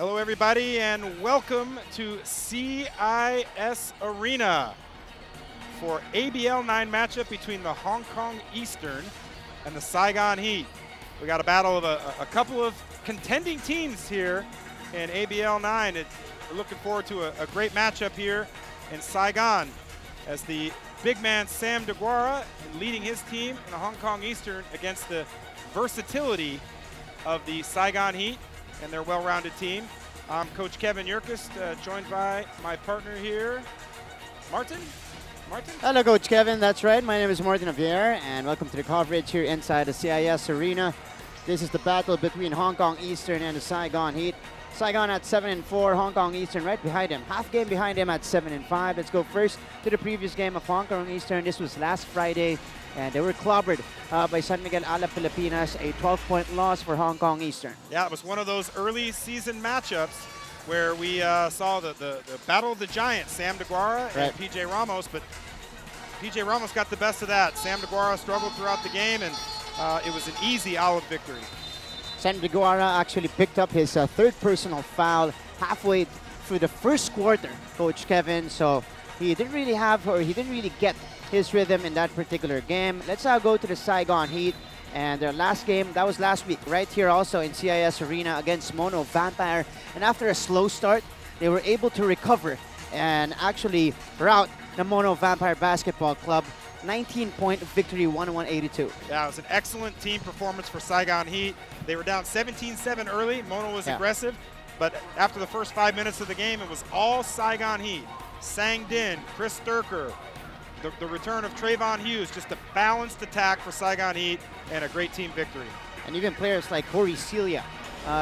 Hello everybody and welcome to CIS Arena for ABL 9 matchup between the Hong Kong Eastern and the Saigon Heat. We got a battle of a couple of contending teams here in ABL 9. We're looking forward to a great matchup here in Saigon as the big man Sam DeGuara leading his team in the Hong Kong Eastern against the versatility of the Saigon Heat and their well-rounded team. I'm Coach Kevin Yerkes, joined by my partner here, Martin. Martin? Hello, Coach Kevin. That's right. My name is Martin Javier, and welcome to the coverage here inside the CIS Arena. This is the battle between Hong Kong Eastern and the Saigon Heat. Saigon at 7-4, Hong Kong Eastern right behind him. Half game behind him at 7-5. Let's go first to the previous game of Hong Kong Eastern. This was last Friday, and they were clobbered by San Miguel Alab, Pilipinas, a 12-point loss for Hong Kong Eastern. Yeah, it was one of those early season matchups where we saw the battle of the giants, Sam DeGuara and PJ Ramos, but PJ Ramos got the best of that. Sam DeGuara struggled throughout the game, and it was an easy Olive victory. Sam DeGuara actually picked up his third personal foul halfway through the first quarter, Coach Kevin, so he didn't really get his rhythm in that particular game. Let's now go to the Saigon Heat, and their last game, that was last week, right here also in CIS Arena against Mono Vampire. And after a slow start, they were able to recover and actually rout the Mono Vampire Basketball Club. 19-point victory, 101-82. Yeah, it was an excellent team performance for Saigon Heat. They were down 17-7 early. Mono was aggressive, but after the first 5 minutes of the game, it was all Saigon Heat. Sang Din, Chris Sturker, the return of Trayvon Hughes, just a balanced attack for Saigon Heat and a great team victory. And even players like Corey Celia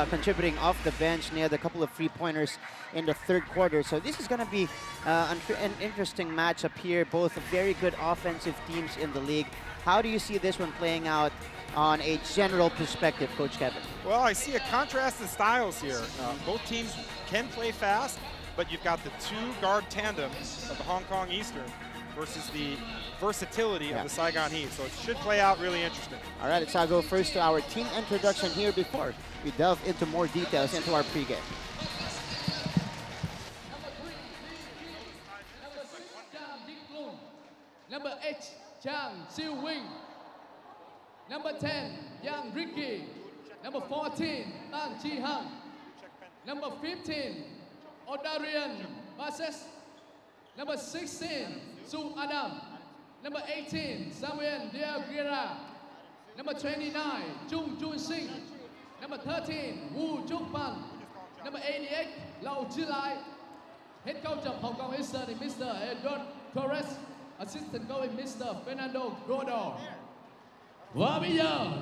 contributing off the bench, nailed a couple of three-pointers in the third quarter. So this is going to be an interesting matchup here. Both very good offensive teams in the league. How do you see this one playing out on a general perspective, Coach Kevin? Well, I see a contrast in styles here. Both teams can play fast, but you've got the two guard tandem of the Hong Kong Eastern versus the versatility of the Saigon Heat. So it should play out really interesting. All right, let's now go first to our team introduction here before we delve into more details into our pregame. Number 8, Chang Siu Wing. Number 10, Yang Ricky. Number 14, Tan Chi Hang. Number 15, Odarian Bases. Number 16, Su Adam. Number 18, Samuel Diaguera. Number 29, Chung Jun Sing. Number 13, Wu Chung Pan. Number 88, Lau Chi Lai. Head coach of Hong Kong Eastern is Mr. Edward Torres. Assistant coach is Mr. Fernando Godo. Well,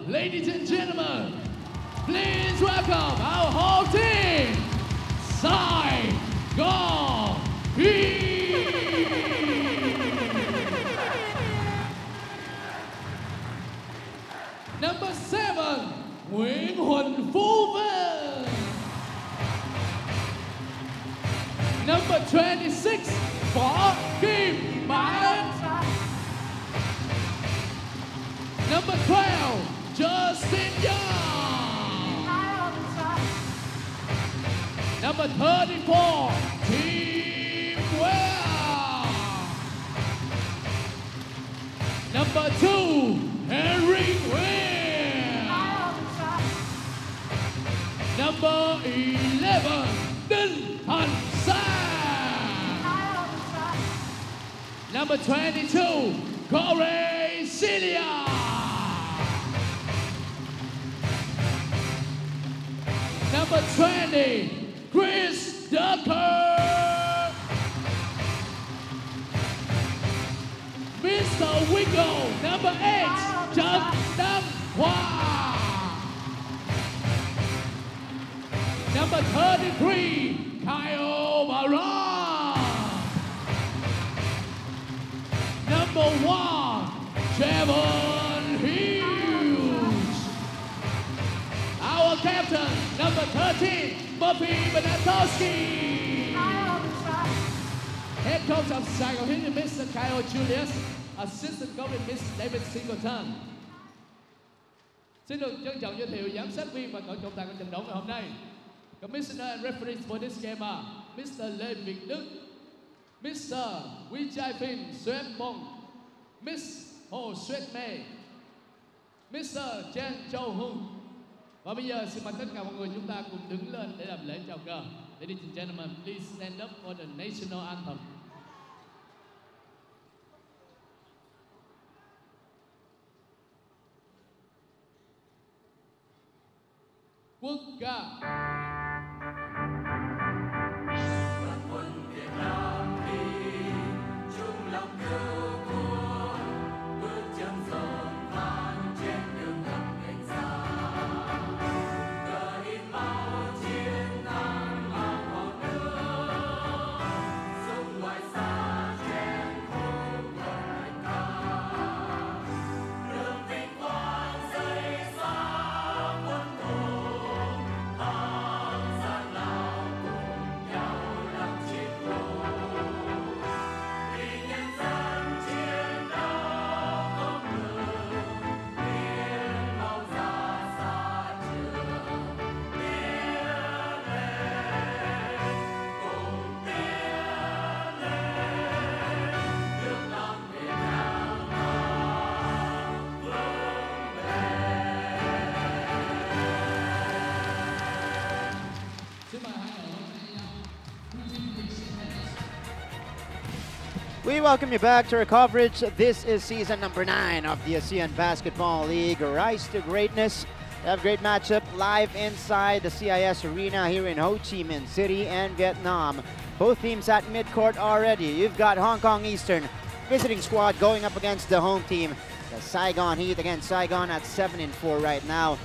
ladies and gentlemen, please welcome our whole team, Saigon Heat. Number 7, Nguyễn Huỳnh Phú Vinh. Number 26, Võ Kim Mãn. Number 12, Justin Young. Number 34, Team Well. Number 2, Henry Nguyen. Number 11, Đinh Thành Sang. Number 22, Corey Celia. Number 20, Chris Ducker. Mr. Wiggle. Number 8, Trần Đăng Hoa. Number 33, Kyle Baran. Number 1, Trevor Hughes. Our captain, number 13, Murphy Benatowski. Head coach of Saigon Heat, Mr. Kyle Julius. Assistant coach Mr. David Singleton. Xin được trân trọng giới thiệu giám sát viên và cổng trọng tài của trận đấu ngày hôm nay. Commissioner and referees for this game are Mr. Lê Việt Đức, Mr. Vijaypin Xuanbong, Miss Hồ Xuết Mê, Mr. Chen Châu Hùng. Và bây giờ xin mời tất cả mọi người chúng ta cùng đứng lên để làm lễ chào cờ. Ladies and gentlemen, please stand up for the national anthem. Quốc ca. We welcome you back to our coverage. This is season number 9 of the ASEAN Basketball League. Rise to greatness. We have a great matchup live inside the CIS Arena here in Ho Chi Minh City and Vietnam. Both teams at midcourt already. You've got Hong Kong Eastern visiting squad going up against the home team, the Saigon Heat. Again, Saigon at 7-4 right now.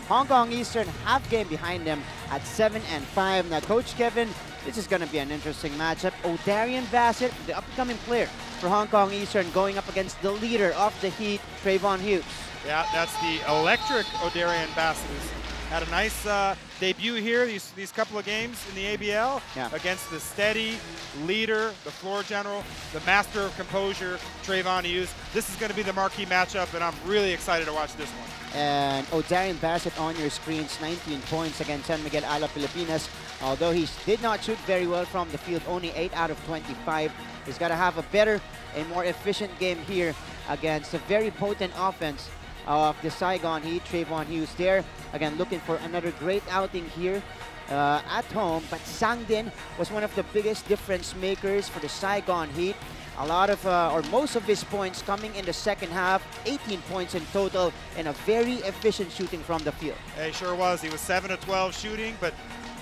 Hong Kong Eastern half game behind them at 7-5. Now, Coach Kevin, this is going to be an interesting matchup. O'Darian Bassett, the upcoming player for Hong Kong Eastern, going up against the leader of the Heat, Trayvon Hughes. Yeah, that's the electric O'Darian Bassett, who's had a nice debut here these couple of games in the ABL against the steady leader, the floor general, the master of composure, Trayvon Hughes. This is going to be the marquee matchup, and I'm really excited to watch this one. And O'Darian Bassett on your screens, 19 points against San Miguel, Alab, Pilipinas. Although he did not shoot very well from the field, only 8 out of 25. He's got to have a better and more efficient game here against a very potent offense of the Saigon Heat. Trayvon Hughes there, again, looking for another great outing here at home. But Sang Din was one of the biggest difference makers for the Saigon Heat. A lot of, or most of his points coming in the second half, 18 points in total, and a very efficient shooting from the field. Yeah, he sure was. He was 7 of 12 shooting, but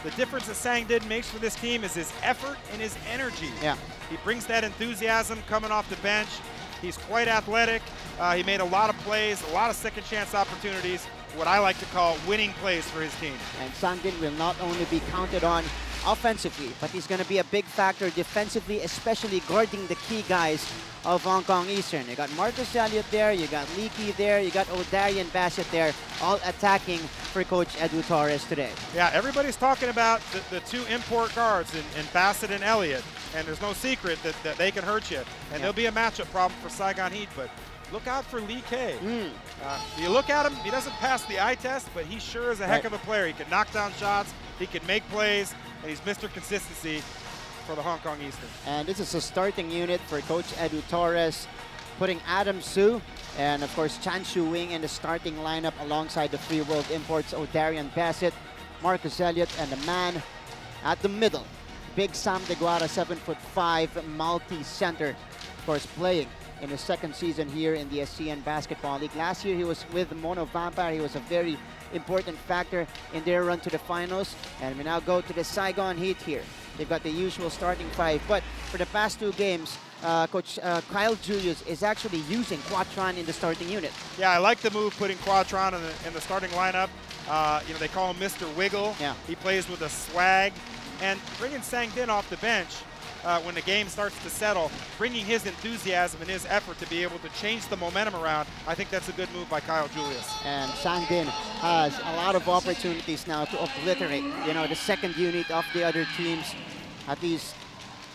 the difference that Sang Din makes for this team is his effort and his energy. Yeah. He brings that enthusiasm coming off the bench. He's quite athletic. He made a lot of plays, a lot of second chance opportunities, what I like to call winning plays for his team. And Sang Din will not only be counted on offensively, but he's going to be a big factor defensively, especially guarding the key guys of Hong Kong Eastern. You got Marcus Elliott there, you got Leakey there, you got O'Darian Bassett there, all attacking for Coach Edu Torres today. Yeah, everybody's talking about the two import guards in Bassett and Elliott, and there's no secret that they can hurt you. And there'll be a matchup problem for Saigon Heat, but look out for Lee K. You look at him, he doesn't pass the eye test, but he sure is a heck of a player. He can knock down shots, he can make plays, and he's Mr. Consistency for the Hong Kong Eastern. And this is a starting unit for Coach Edu Torres, putting Adam Su and, of course, Chan Shu Wing in the starting lineup alongside the Free World imports O'Darian Bassett, Marcus Elliott, and the man at the middle, Big Sam Deguara, 7'5", multi-center, of course, playing in his second season here in the ASEAN Basketball League. Last year, he was with Mono Vampire. He was a very important factor in their run to the finals. And we now go to the Saigon Heat here. They've got the usual starting 5. But for the past 2 games, Coach Kyle Julius is actually using Quatron in the starting unit. Yeah, I like the move putting Quatron in the starting lineup. You know, they call him Mr. Wiggle. Yeah. He plays with a swag. And bringing Sang Din off the bench when the game starts to settle, bringing his enthusiasm and his effort to be able to change the momentum around, I think that's a good move by Kyle Julius. And Sang Din has a lot of opportunities now to obliterate, you know, the second unit of the other teams. At least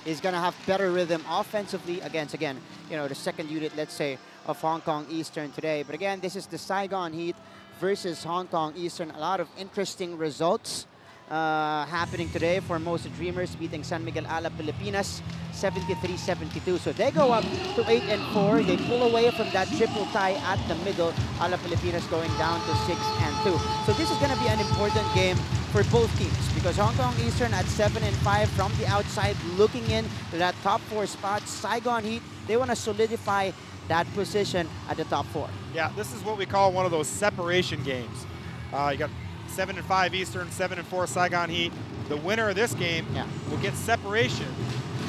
he's going to have better rhythm offensively against, again, you know, the second unit, let's say, of Hong Kong Eastern today. But again, this is the Saigon Heat versus Hong Kong Eastern. A lot of interesting results happening today. Formosa Dreamers beating San Miguel Alab Pilipinas 73-72. So they go up to 8-4. They pull away from that triple tie at the middle. Alab Pilipinas going down to 6-2. So this is going to be an important game for both teams because Hong Kong Eastern at 7-5 from the outside looking in to that top 4 spot. Saigon Heat, they want to solidify that position at the top 4. Yeah, this is what we call one of those separation games. You got 7-5 Eastern, 7-4 Saigon Heat. The winner of this game will get separation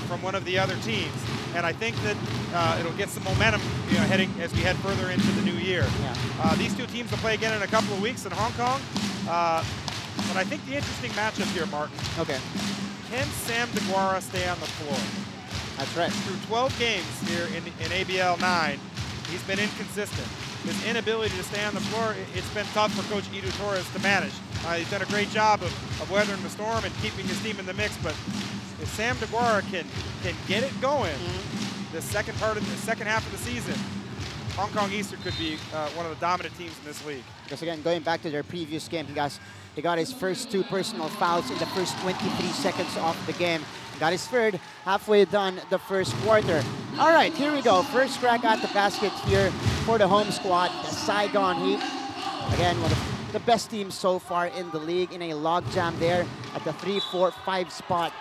from one of the other teams, and I think that it'll get some momentum, heading as we head further into the new year. These two teams will play again in a couple of weeks in Hong Kong. But I think the interesting matchup here, Martin. Okay. Can Sam DeGuara stay on the floor? That's right. Through 12 games here in ABL 9, he's been inconsistent. His inability to stay on the floor, it's been tough for Coach Edu Torres to manage. He's done a great job of weathering the storm and keeping his team in the mix, but if Sam DeGuara can get it going the second half of the season, Hong Kong Eastern could be one of the dominant teams in this league. Because again, going back to their previous game, he got his first 2 personal fouls in the first 23 seconds of the game. Got his third halfway done the first quarter. All right, here we go. First crack at the basket here for the home squad, the Saigon Heat. Again, one of the best teams so far in the league in a logjam there at the 3, 4, 5 spot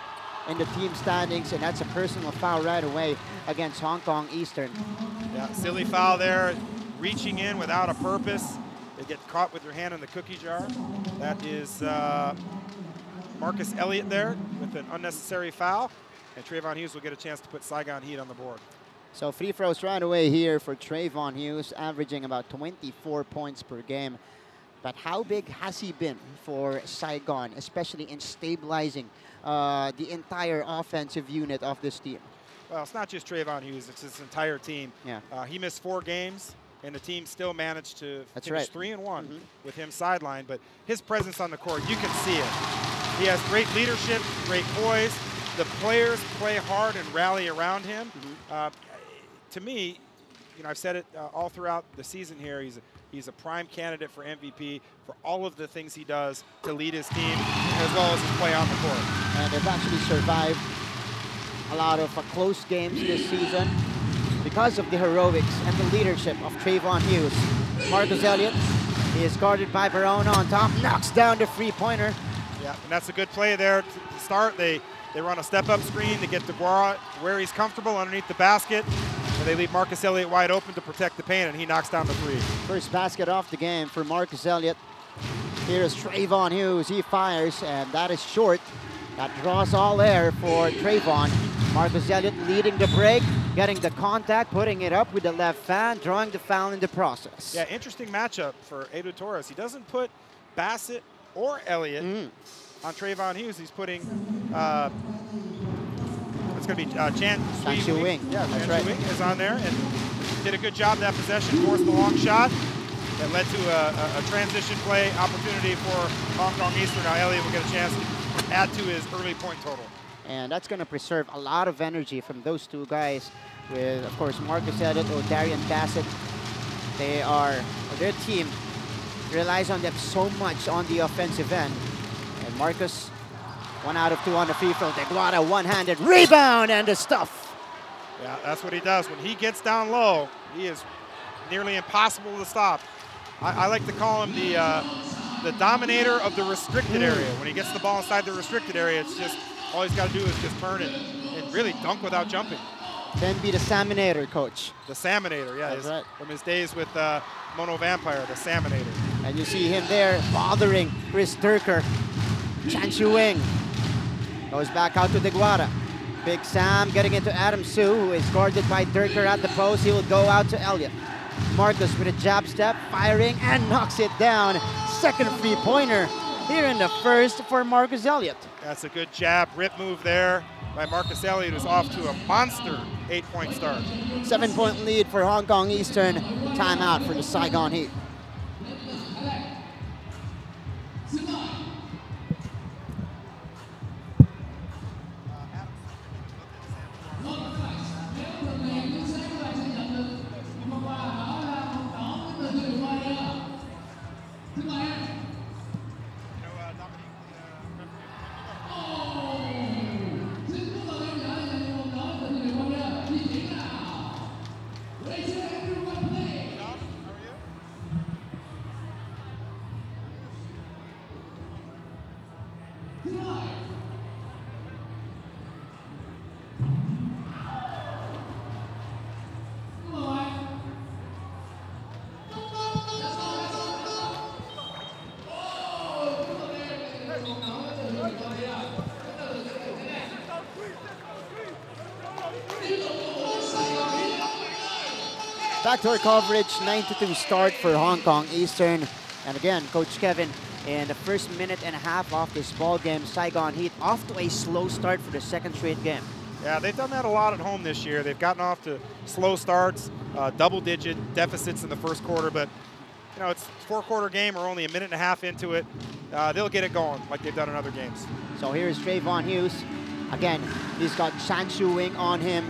in the team standings, and that's a personal foul right away against Hong Kong Eastern. Yeah, silly foul there, reaching in without a purpose. They get caught with their hand in the cookie jar. That is Marcus Elliott there with an unnecessary foul, and Trayvon Hughes will get a chance to put Saigon Heat on the board. So free throws right away here for Trayvon Hughes, averaging about 24 points per game. But how big has he been for Saigon, especially in stabilizing the entire offensive unit of this team? Well, it's not just Trayvon Hughes, it's his entire team. Yeah. He missed 4 games, and the team still managed to That's finish right. 3-1 with him sidelined, but his presence on the court, you can see it. He has great leadership, great poise. The players play hard and rally around him. To me, I've said it all throughout the season here, he's a prime candidate for MVP for all of the things he does to lead his team as well as his play on the court. And they've actually survived a lot of close games this season because of the heroics and the leadership of Trayvon Hughes. Marcus Elliott, he is guarded by Barone on top, knocks down the three-pointer. Yeah, and that's a good play there to start. They run a step-up screen to get DeGuara where he's comfortable underneath the basket, and they leave Marcus Elliott wide open to protect the paint, and he knocks down the 3. First basket off the game for Marcus Elliott. Here's Trayvon Hughes, he fires, and that is short. That draws all air for Trayvon. Marcus Elliott leading the break, getting the contact, putting it up with the left hand, drawing the foul in the process. Yeah, interesting matchup for Edu Torres. He doesn't put Bassett or Elliott on Trayvon Hughes. He's putting, it's going to be Chan Shui Wing. Yeah, that's Chan right. Shui Wing is on there and did a good job that possession, forced the long shot that led to a transition play opportunity for Hong Kong Eastern. Now Elliott will get a chance to add to his early point total. And that's going to preserve a lot of energy from those two guys with, of course, Marcus Elliott or Darian Bassett. Their team relies on them so much on the offensive end. And Marcus, 1 out of 2 on the free throw. DeGuara one-handed rebound and the stuff. Yeah, that's what he does. When he gets down low, he is nearly impossible to stop. I like to call him the dominator of the restricted area. When he gets the ball inside the restricted area, it's just all he's got to do is just turn it and really dunk without jumping. Then be the Salmonator, coach. The Salmonator, yeah. That's right. From his days with Mono Vampire, the Salmonator. And you see him there bothering Chris Durker. Chan Shui Wing goes back out to DeGuara. Big Sam getting into Adam Su, who is guarded by Durker at the post. He will go out to Elliott. Marcus with a jab step, firing, and knocks it down. Second three-pointer here in the first for Marcus Elliott. That's a good jab, rip move there by Marcus Elliott, who's off to a monster 8-point start. 7-point lead for Hong Kong Eastern. Timeout for the Saigon Heat. Backdoor coverage, 9-2 start for Hong Kong Eastern. And again, Coach Kevin, in the first minute and a half of this ball game, Saigon Heat off to a slow start for the second straight game. Yeah, they've done that a lot at home this year. They've gotten off to slow starts, double-digit deficits in the first quarter, but you know, it's a four-quarter game. We're only a minute and a half into it. They'll get it going like they've done in other games. So here's Trayvon Hughes. Again, he's got Chan Shu-Wing on him.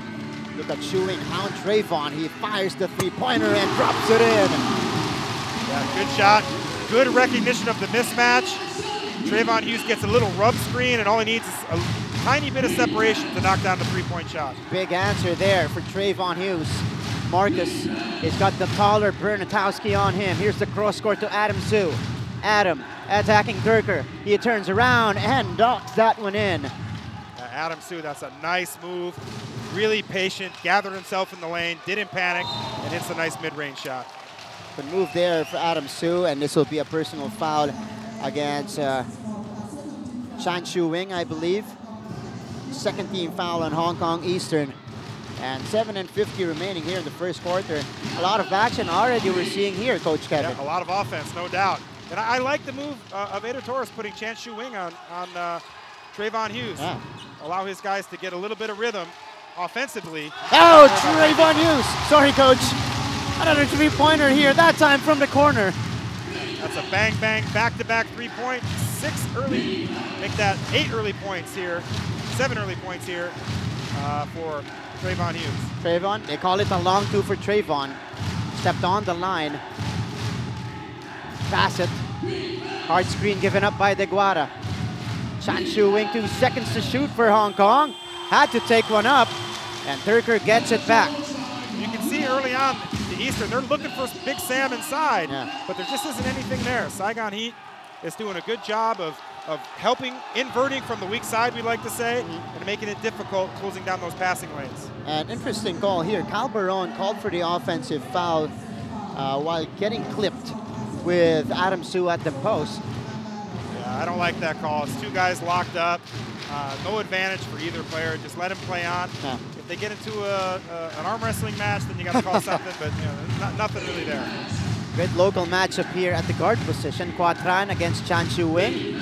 Look at Shu-Wing hound Trayvon. He fires the three-pointer and drops it in. Yeah, good shot. Good recognition of the mismatch. Trayvon Hughes gets a little rub screen, and all he needs is a tiny bit of separation to knock down the three-point shot. Big answer there for Trayvon Hughes. Marcus has got the taller Bernatowski on him. Here's the cross court to Adam Su. Adam attacking Durker. He turns around and knocks that one in. Adam Su, that's a nice move. Really patient, gathered himself in the lane, didn't panic, and hits a nice mid-range shot. Good move there for Adam Su, and this will be a personal foul against Chan Shu-Wing, I believe. Second team foul on Hong Kong Eastern. And 7:50 remaining here in the first quarter. A lot of action already we're seeing here, Coach Kevin. Yeah, a lot of offense, no doubt. And I like the move of Ada Torres putting Chan Shu-Wing on Trayvon Hughes. Yeah. Allow his guys to get a little bit of rhythm offensively. Oh, Trayvon Hughes. Sorry, Coach. Another three-pointer here, that time from the corner. That's a bang-bang, back-to-back three-point. 6 early, make that 8 early points here. 7 early points here for Trayvon Hughes. Trayvon, they call it a long two for Trayvon. Stepped on the line. Bassett. Hard screen given up by Deguara. Chan Shu-Wing, 2 seconds to shoot for Hong Kong. Had to take one up, and Turker gets it back. You can see early on the Eastern, they're looking for Big Sam inside, but there just isn't anything there. Saigon Heat is doing a good job of helping, inverting from the weak side, we like to say, and making it difficult, closing down those passing lanes. An interesting call here. Cal Baron called for the offensive foul while getting clipped with Adam Su at the post. Yeah, I don't like that call. It's 2 guys locked up. No advantage for either player. Just let him play on. Yeah. If they get into an arm wrestling match, then you got to call something, but you know, nothing really there. Good local matchup here at the guard position. Quatran against Chan Shu-Wing.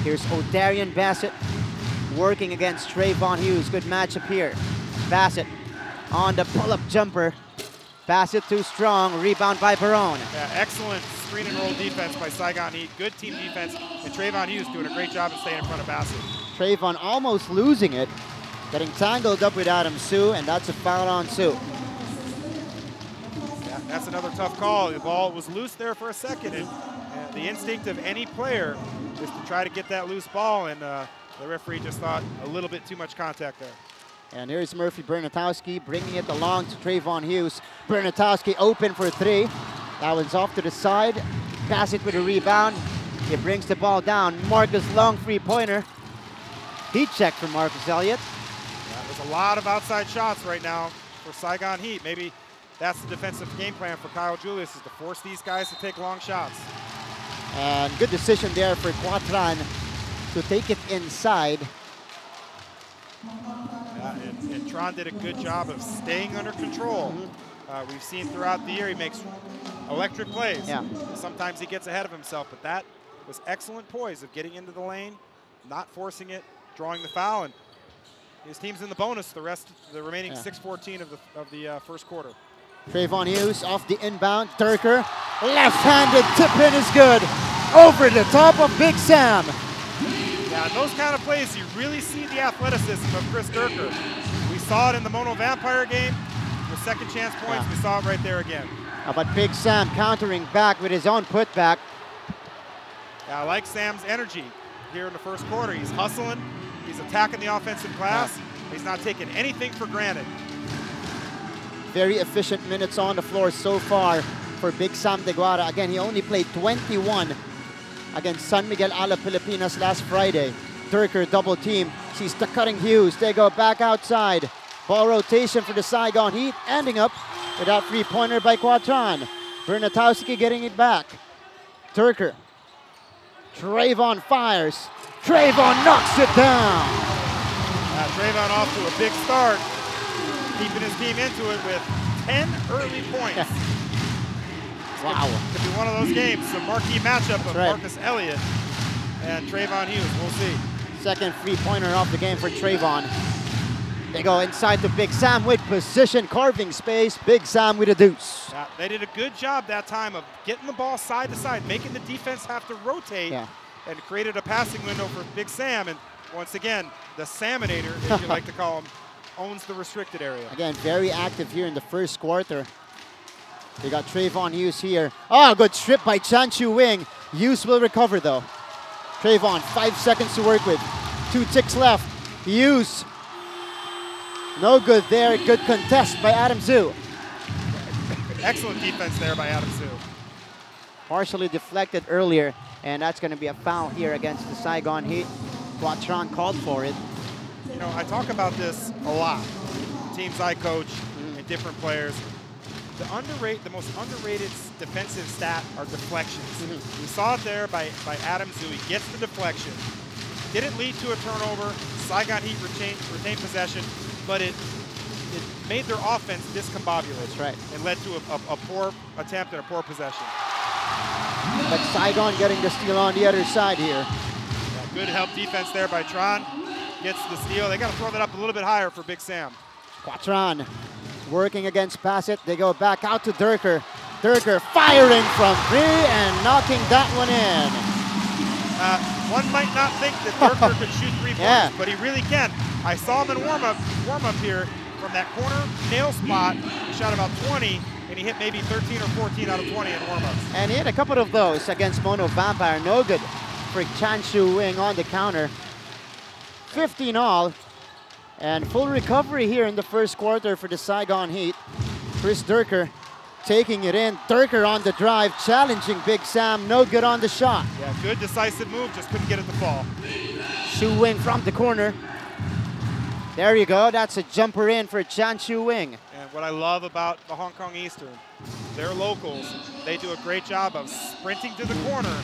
Here's O'Darian Bassett working against Trayvon Hughes. Good matchup here. Bassett on the pull-up jumper. Bassett too strong. Rebound by Barone. Yeah, excellent screen and roll defense by Saigon Heat. Good team defense. And Trayvon Hughes doing a great job of staying in front of Bassett. Trayvon almost losing it. Getting tangled up with Adam Su, and that's a foul on Su. Yeah, that's another tough call. The ball was loose there for a second, and the instinct of any player is to try to get that loose ball, and the referee just thought a little bit too much contact there. And here's Murphy Bernatowski bringing it along to Trayvon Hughes. Bernatowski open for 3. That one's off to the side. Bassett with a rebound. He brings the ball down. Marcus long three-pointer. Heat check for Marcus Elliott. Yeah, there's a lot of outside shots right now for Saigon Heat. Maybe that's the defensive game plan for Kyle Julius, is to force these guys to take long shots. And good decision there for Quatran to take it inside. Yeah, and Tron did a good job of staying under control. We've seen throughout the year he makes electric plays. Yeah. Sometimes he gets ahead of himself, but that was excellent poise of getting into the lane, not forcing it, drawing the foul, and his team's in the bonus the remaining 6:14 of the first quarter. Trayvon Hughes off the inbound. Turker, left-handed tip-in is good. Over the top of Big Sam. Yeah, in those kind of plays, you really see the athleticism of Chris Durker. We saw it in the Mono Vampire game. The second chance points, we saw it right there again. How about Big Sam countering back with his own putback? Yeah, I like Sam's energy here in the first quarter. He's hustling, he's attacking the offensive glass. He's not taking anything for granted. Very efficient minutes on the floor so far for Big Sam Deguara. Again, he only played 21 against San Miguel Alab Pilipinas last Friday. Durker double team. Sees the cutting Hughes. They go back outside. Ball rotation for the Saigon Heat, ending up with that three-pointer by Quatran. Bernatowski getting it back. Durker. Trayvon fires. Trayvon knocks it down. Trayvon off to a big start, keeping his team into it with 10 early points. Wow. Could be one of those games, the marquee matchup of right. Marcus Elliott and Trayvon Hughes. We'll see. Second three-pointer off the game for Trayvon. They go inside to Big Sam with position, carving space. Big Sam with a deuce. Yeah, they did a good job that time of getting the ball side to side, making the defense have to rotate, and created a passing window for Big Sam. And once again, the Salmonator, if you like to call him, owns the restricted area. Again, very active here in the first quarter. They got Trayvon Hughes here. Oh, good strip by Chan Chu Wing. Hughes will recover though. Trayvon, 5 seconds to work with. 2 ticks left. Hughes. No good there. Good contest by Adam Zhu. Excellent defense there by Adam Zhu. Partially deflected earlier, and that's going to be a foul here against the Saigon Heat. Quatron called for it. You know, I talk about this a lot. Teams I coach and different players. The most underrated defensive stat are deflections. We saw it there by Adam Zhu. He gets the deflection. Didn't lead to a turnover. Saigon Heat retained possession, but it made their offense discombobulated. That's right. And led to a poor attempt and a poor possession. But Saigon getting the steal on the other side here. Yeah, good help defense there by Tron. Gets the steal. They got to throw that up a little bit higher for Big Sam. Quatron working against Bassett. They go back out to Durker. Durker firing from 3 and knocking that one in. One might not think that Durker could shoot 3 pointers, but he really can. I saw him in warm up here from that corner nail spot. He shot about 20, and he hit maybe 13 or 14 out of 20 in warm-ups. And he had a couple of those against Mono Vampire. No good for Chan Chu Wing on the counter. 15 all. And full recovery here in the first quarter for the Saigon Heat. Chris Durker taking it in. Durker on the drive, challenging Big Sam. No good on the shot. Yeah, good decisive move, just couldn't get it to fall. Chu Wing from the corner. There you go. That's a jumper in for Chan Chu Wing. And what I love about the Hong Kong Eastern, their locals, they do a great job of sprinting to the corner,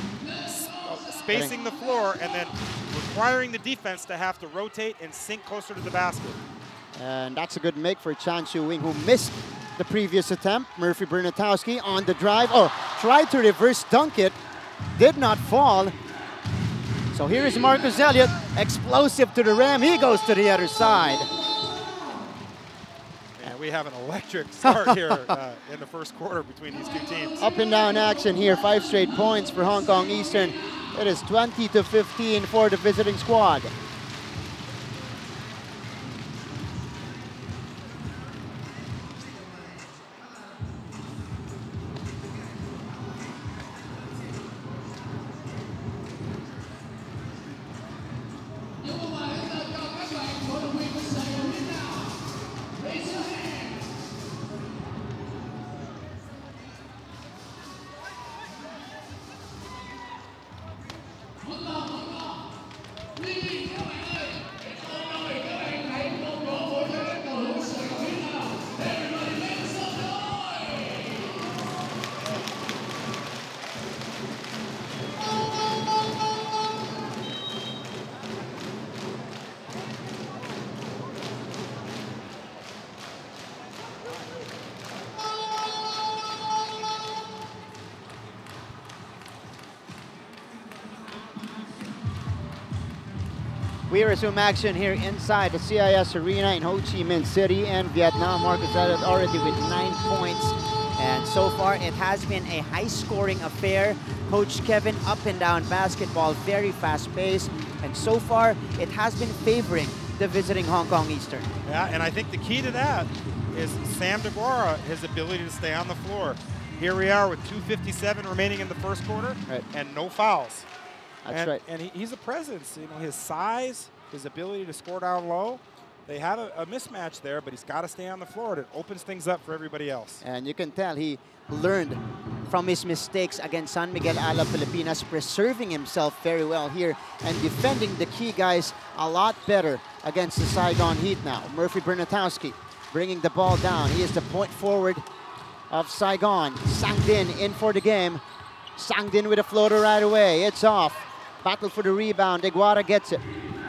spacing the floor, and then requiring the defense to have to rotate and sink closer to the basket. And that's a good make for Chan Chu Wing, who missed the previous attempt. Murphy Bernatowski on the drive. Oh, tried to reverse dunk it. Did not fall. So here is Marcus Elliott, explosive to the rim. He goes to the other side. And we have an electric start here in the first quarter between these two teams. Up and down action here. 5 straight points for Hong Kong Eastern. It is 20-15 for the visiting squad. We resume action here inside the CIS Arena in Ho Chi Minh City and Vietnam. Marcus Elliott already with 9 points. And so far, it has been a high-scoring affair. Coach Kevin, up and down basketball, very fast-paced. And so far, it has been favoring the visiting Hong Kong Eastern. Yeah, and I think the key to that is Sam DeGuara, his ability to stay on the floor. Here we are with 2:57 remaining in the first quarter, and no fouls. That's right. And he's a presence. You know, his size, his ability to score down low. They have a mismatch there, but he's got to stay on the floor. It opens things up for everybody else. And you can tell he learned from his mistakes against San Miguel Alab, Pilipinas, preserving himself very well here and defending the key guys a lot better against the Saigon Heat now. Murphy Bernatowski bringing the ball down. He is the point forward of Saigon. Sang Din in for the game. Sang Din with a floater right away. It's off. Battle for the rebound. Iguara gets it.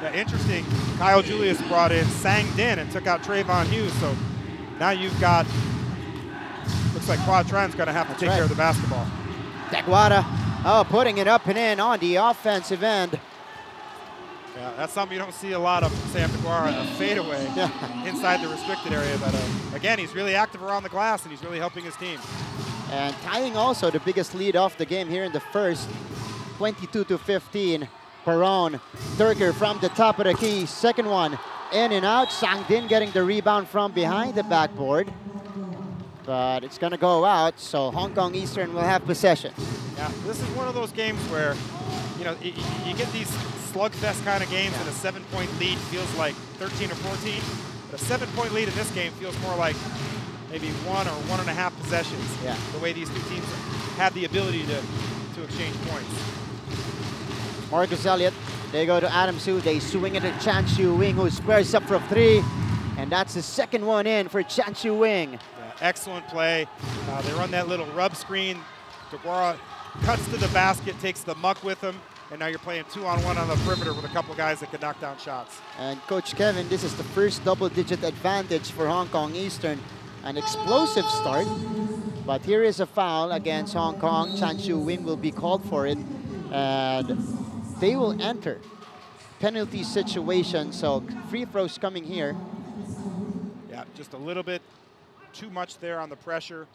Yeah, interesting. Kyle Julius brought in Sang Din and took out Trayvon Hughes. So now you've got Looks like Quatran's going to have to take care of the basketball. Deguara, putting it up and in on the offensive end. Yeah, that's something you don't see a lot of from Sam Deguara, a fadeaway inside the restricted area. But again, he's really active around the glass, and he's really helping his team. And tying also the biggest lead off the game here in the first, 22-15. Peron, Durker from the top of the key, second one, in and out. Sangdin getting the rebound from behind the backboard. But it's going to go out, so Hong Kong Eastern will have possession. Yeah, this is one of those games where, you know, you get these slugfest kind of games, and a 7-point lead feels like 13 or 14. But a 7-point lead in this game feels more like maybe 1 or 1.5 possessions. Yeah. The way these two teams have the ability to exchange points. Marcus Elliott, they go to Adam Su. They swing it at Chan Chiu Wing, who squares up from 3. And that's the second one in for Chan Chiu Wing. Yeah, excellent play. They run that little rub screen. Deguara cuts to the basket, takes the muck with him, and now you're playing 2-on-1 on the perimeter with a couple guys that can knock down shots. And Coach Kevin, this is the first double-digit advantage for Hong Kong Eastern. An explosive start, but here is a foul against Hong Kong. Chan Chiu Wing will be called for it, and they will enter penalty situation. So free throws coming here. Yeah, just a little bit too much there on the pressure.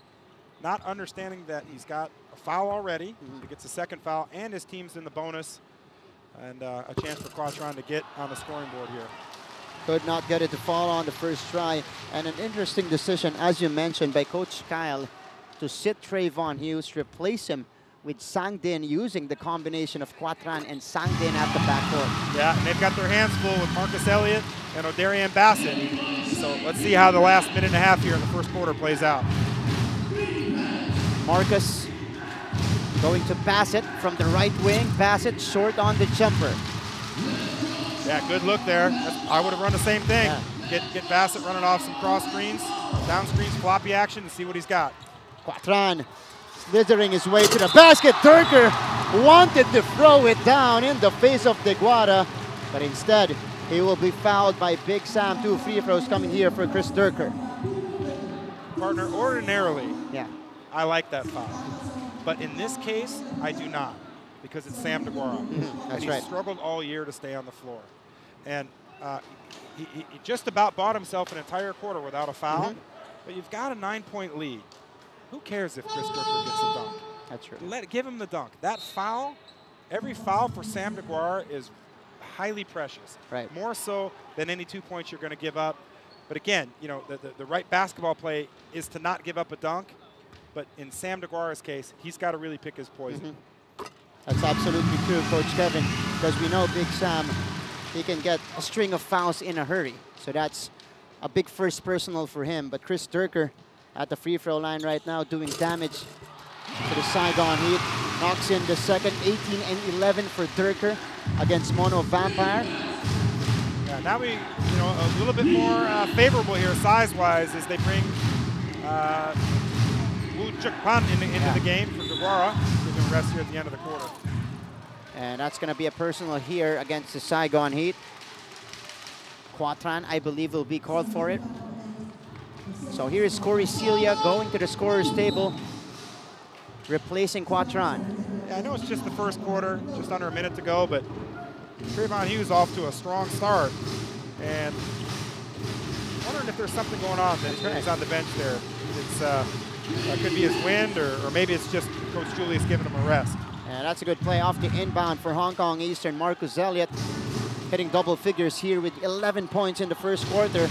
Not understanding that he's got a foul already. He gets a second foul, and his team's in the bonus. And a chance for Quatran to get on the scoring board here. Could not get it to fall on the first try. And an interesting decision, as you mentioned, by Coach Kyle to sit Trayvon Hughes, replace him with Sangdin, using the combination of Quatran and Sangdin at the backcourt. Yeah, and they've got their hands full with Marcus Elliott and O'Darian Bassett. So let's see how the last minute and a half here in the first quarter plays out. Marcus going to Bassett from the right wing. Bassett short on the jumper. Yeah, good look there. I would have run the same thing. Yeah. Get Bassett running off some cross screens, down screens, floppy action, and see what he's got. Quatran slithering his way to the basket. Durker wanted to throw it down in the face of Deguara, but instead he will be fouled by Big Sam. 2 free throws coming here for Chris Durker. Partner, ordinarily, yeah, I like that foul. But in this case, I do not, because it's Sam Deguara. That's and right. He's struggled all year to stay on the floor. And he just about bought himself an entire quarter without a foul, but you've got a 9-point lead. Who cares if Chris Durker gets a dunk? That's true. Give him the dunk. That foul, every foul for Sam Deguara is highly precious. Right. More so than any 2 points you're going to give up. But again, you know, the right basketball play is to not give up a dunk. But in Sam Deguara's case, he's got to really pick his poison. That's absolutely true, Coach Kevin, because we know Big Sam, he can get a string of fouls in a hurry. So that's a big first personal for him. But Chris Durker at the free throw line right now doing damage to the Saigon Heat. Knocks in the second, 18 and 11 for Durker against Mono Vampire. Yeah, now we, you know, a little bit more favorable here size-wise as they bring Wu Chuk Pan into the game for Deguara. Give him rest here at the end of the quarter. And that's going to be a personal here against the Saigon Heat. Quatran, I believe, will be called for it. So here is Corey Celia going to the scorer's table, replacing Quatran. Yeah, I know it's just the first quarter, just under a minute to go, but Trayvon Hughes off to a strong start. And wondering if there's something going on that he's on the bench there. It's that could be his wind, or maybe it's just Coach Julius giving him a rest. And that's a good play off the inbound for Hong Kong Eastern. Marcus Elliott hitting double figures here with 11 points in the first quarter.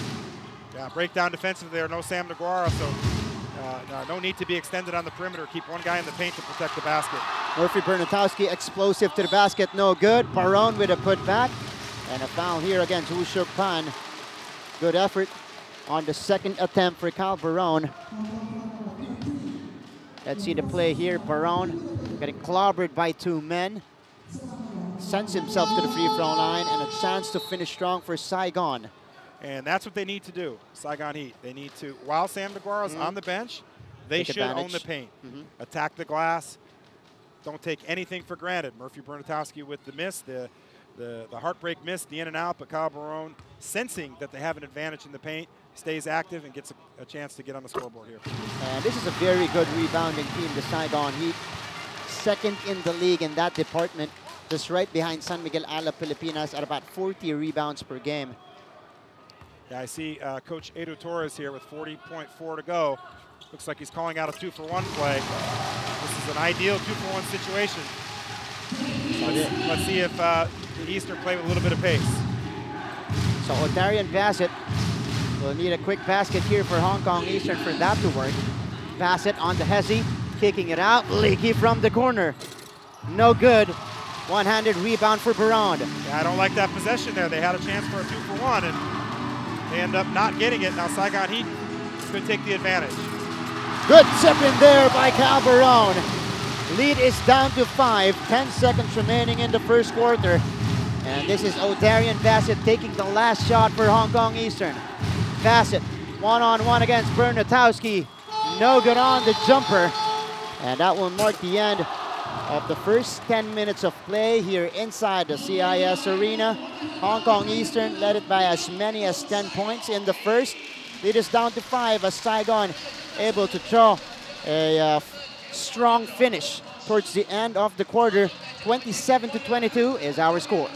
Yeah, breakdown defensively there, no Sam Deguara, so no need to be extended on the perimeter. Keep one guy in the paint to protect the basket. Murphy Bernatowski explosive to the basket, no good. Paron with a putback. And a foul here against Wu Shuk Pan. Good effort on the second attempt for Cal Barone. Let's see the play here. Barone getting clobbered by 2 men. Sends himself to the free throw line, and a chance to finish strong for Saigon. And that's what they need to do, Saigon Heat. They need to, while Sam Deguara's on the bench, they should own the paint. Attack the glass. Don't take anything for granted. Murphy Bernatowski with the miss, the heartbreak miss, the in and out, but Kyle Barone sensing that they have an advantage in the paint, stays active and gets a chance to get on the scoreboard here. And this is a very good rebounding team, the Saigon Heat. Second in the league in that department, just right behind San Miguel Alab, Pilipinas, at about 40 rebounds per game. Yeah, I see Coach Edu Torres here with 40.4 to go. Looks like he's calling out a 2-for-1 play. This is an ideal 2-for-1 situation. Let's see if the Eastern play with a little bit of pace. So Odarian Bassett will need a quick basket here for Hong Kong Eastern for that to work. Bassett on the Hezi, kicking it out, leaky from the corner. No good. One-handed rebound for Barond. Yeah, I don't like that possession there. They had a chance for a 2-for-1 and they end up not getting it. Now Saigon Heat could take the advantage. Good tip in there by Cal Barond. Lead is down to 5, 10 seconds remaining in the first quarter. And this is Odarian Bassett taking the last shot for Hong Kong Eastern. Bassett, one-on-one against Bernatowski. No good on the jumper. And that will mark the end of the first 10 minutes of play here inside the CIS Arena. Hong Kong Eastern led it by as many as 10 points in the first. Lead is down to 5 as Saigon able to draw a strong finish towards the end of the quarter. 27-22 is our score.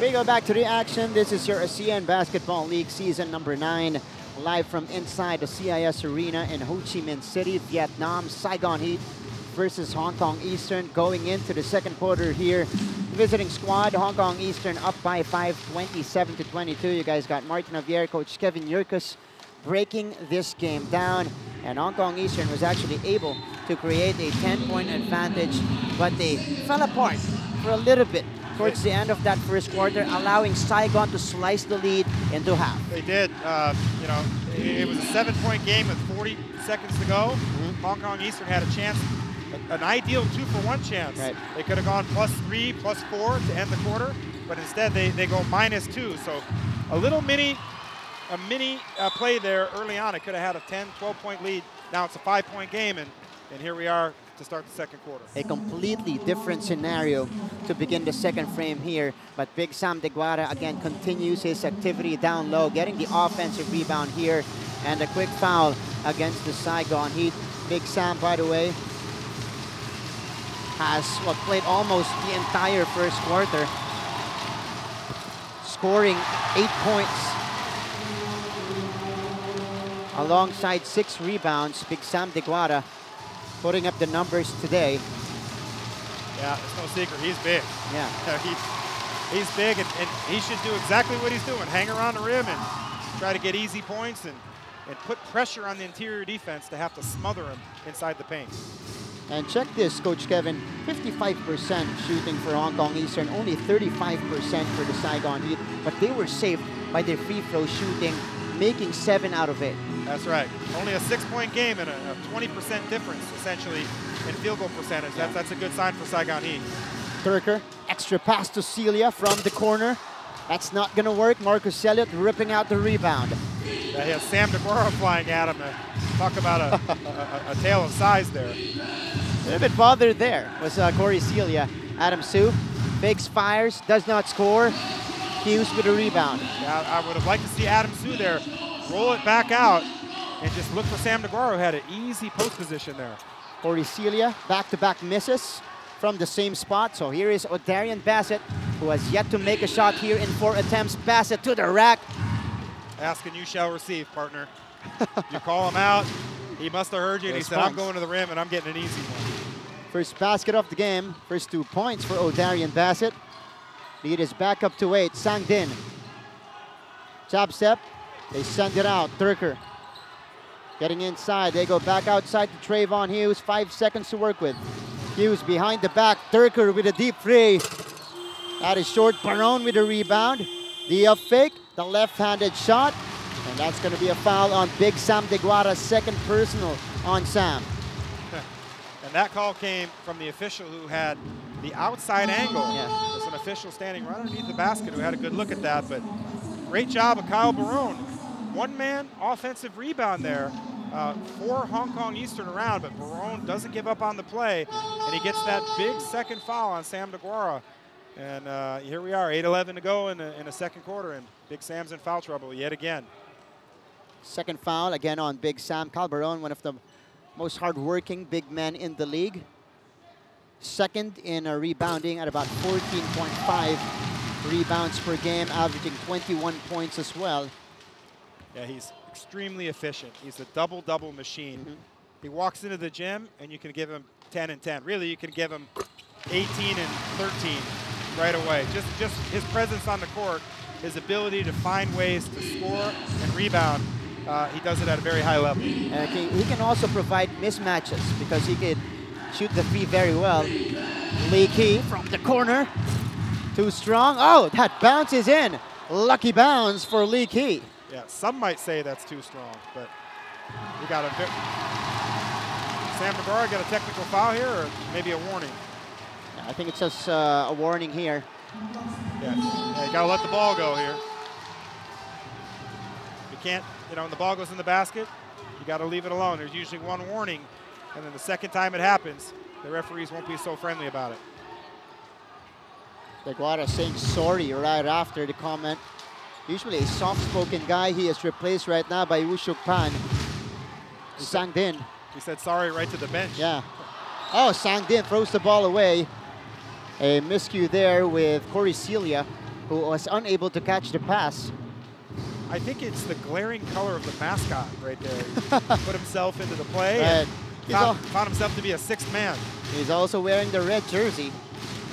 We go back to the action. This is your ASEAN Basketball League season number 9, live from inside the CIS Arena in Ho Chi Minh City, Vietnam. Saigon Heat versus Hong Kong Eastern going into the second quarter here. Visiting squad, Hong Kong Eastern up by 5, 27-22. You guys got Martin Javier, Coach Kevin Yurkus breaking this game down. And Hong Kong Eastern was actually able to create a 10-point advantage, but they fell apart for a little bit towards the end of that first quarter, allowing Saigon to slice the lead into half. They did. You know, it was a 7-point game with 40 seconds to go. Hong Kong Eastern had a chance, an ideal 2-for-1 chance. Right. They could have gone +3, +4 to end the quarter, but instead they go -2. So a mini play there early on. It could have had a 10, 12-point lead. Now it's a 5-point game, and here we are to start the second quarter. A completely different scenario to begin the second frame here, but Big Sam Deguara again continues his activity down low, getting the offensive rebound here, and a quick foul against the Saigon Heat. Big Sam, by the way, has played almost the entire first quarter, scoring 8 points alongside 6 rebounds. Big Sam Deguara putting up the numbers today. Yeah, it's no secret. He's big. Yeah. He's big, and he should do exactly what he's doing. Hang around the rim and try to get easy points and put pressure on the interior defense to have to smother him inside the paint. And check this, Coach Kevin. 55% shooting for Hong Kong Eastern, only 35% for the Saigon Heat, but they were saved by their free throw shooting, making 7 out of 8. That's right. Only a 6-point game and a 20% difference, essentially, in field goal percentage. Yeah. That's a good sign for Saigon Heat. Turker, extra pass to Celia from the corner. That's not going to work. Marcus Elliott ripping out the rebound. He has Sam DeGuara flying at him. Talk about a tale of size there. A little bit bothered there was Corey Celia. Adam Sue fakes, fires, does not score. Hughes with a rebound. Yeah, I would have liked to see Adam Sue there roll it back out and just look for Sam DeGuara, who had an easy post position there. Corey Celia back-to-back misses from the same spot. So here is O'Darian Bassett, who has yet to make a shot here in 4 attempts. Bassett to the rack. Ask and you shall receive, partner. You call him out, he must have heard you, and he said, I'm going to the rim and I'm getting an easy one. First basket of the game, first 2 points for O'Darian Bassett. Lead is back up to 8, Sang Din. Jab step, they send it out, Turker. Getting inside, they go back outside to Trayvon Hughes, 5 seconds to work with. Hughes behind the back, Turker with a deep three. That is short, Barone with a rebound. The up fake, the left-handed shot, and that's going to be a foul on Big Sam DeGuara's second personal on Sam. And that call came from the official who had the outside angle. Yeah. There's an official standing right underneath the basket who had a good look at that, but great job of Kyle Barone. One-man offensive rebound there for Hong Kong Eastern around, but Barone doesn't give up on the play, and he gets that big second foul on Sam DeGuara. And here we are, 8:11 to go in a second quarter, and Big Sam's in foul trouble yet again. Second foul again on Big Sam. Kyle Barone, one of the most hard-working big men in the league. Second in rebounding at about 14.5 rebounds per game, averaging 21 points as well. Yeah, he's extremely efficient. He's a double-double machine. He walks into the gym, and you can give him 10 and 10. Really, you can give him 18 and 13 right away. Just his presence on the court, his ability to find ways to score and rebound, he does it at a very high level. And he can also provide mismatches because he can shoot the three very well. Lee Key from the corner. Too strong. Oh, that bounces in. Lucky bounce for Lee Key. Yeah, some might say that's too strong, but we got a Sam DeGuara got a technical foul here, or maybe a warning? I think it's just a warning here. Yeah, you got to let the ball go here. You can't, when the ball goes in the basket, you got to leave it alone. There's usually one warning, and then the second time it happens, the referees won't be so friendly about it. DeGuara saying sorry right after the comment. Usually a soft-spoken guy, he is replaced right now by Woo Shuk Pan. Sang Din. He said sorry right to the bench. Yeah. Oh, Sang Din throws the ball away. A miscue there with Corey Celia, who was unable to catch the pass. I think it's the glaring color of the mascot right there. He put himself into the play and found himself to be a sixth man. He's also wearing the red jersey.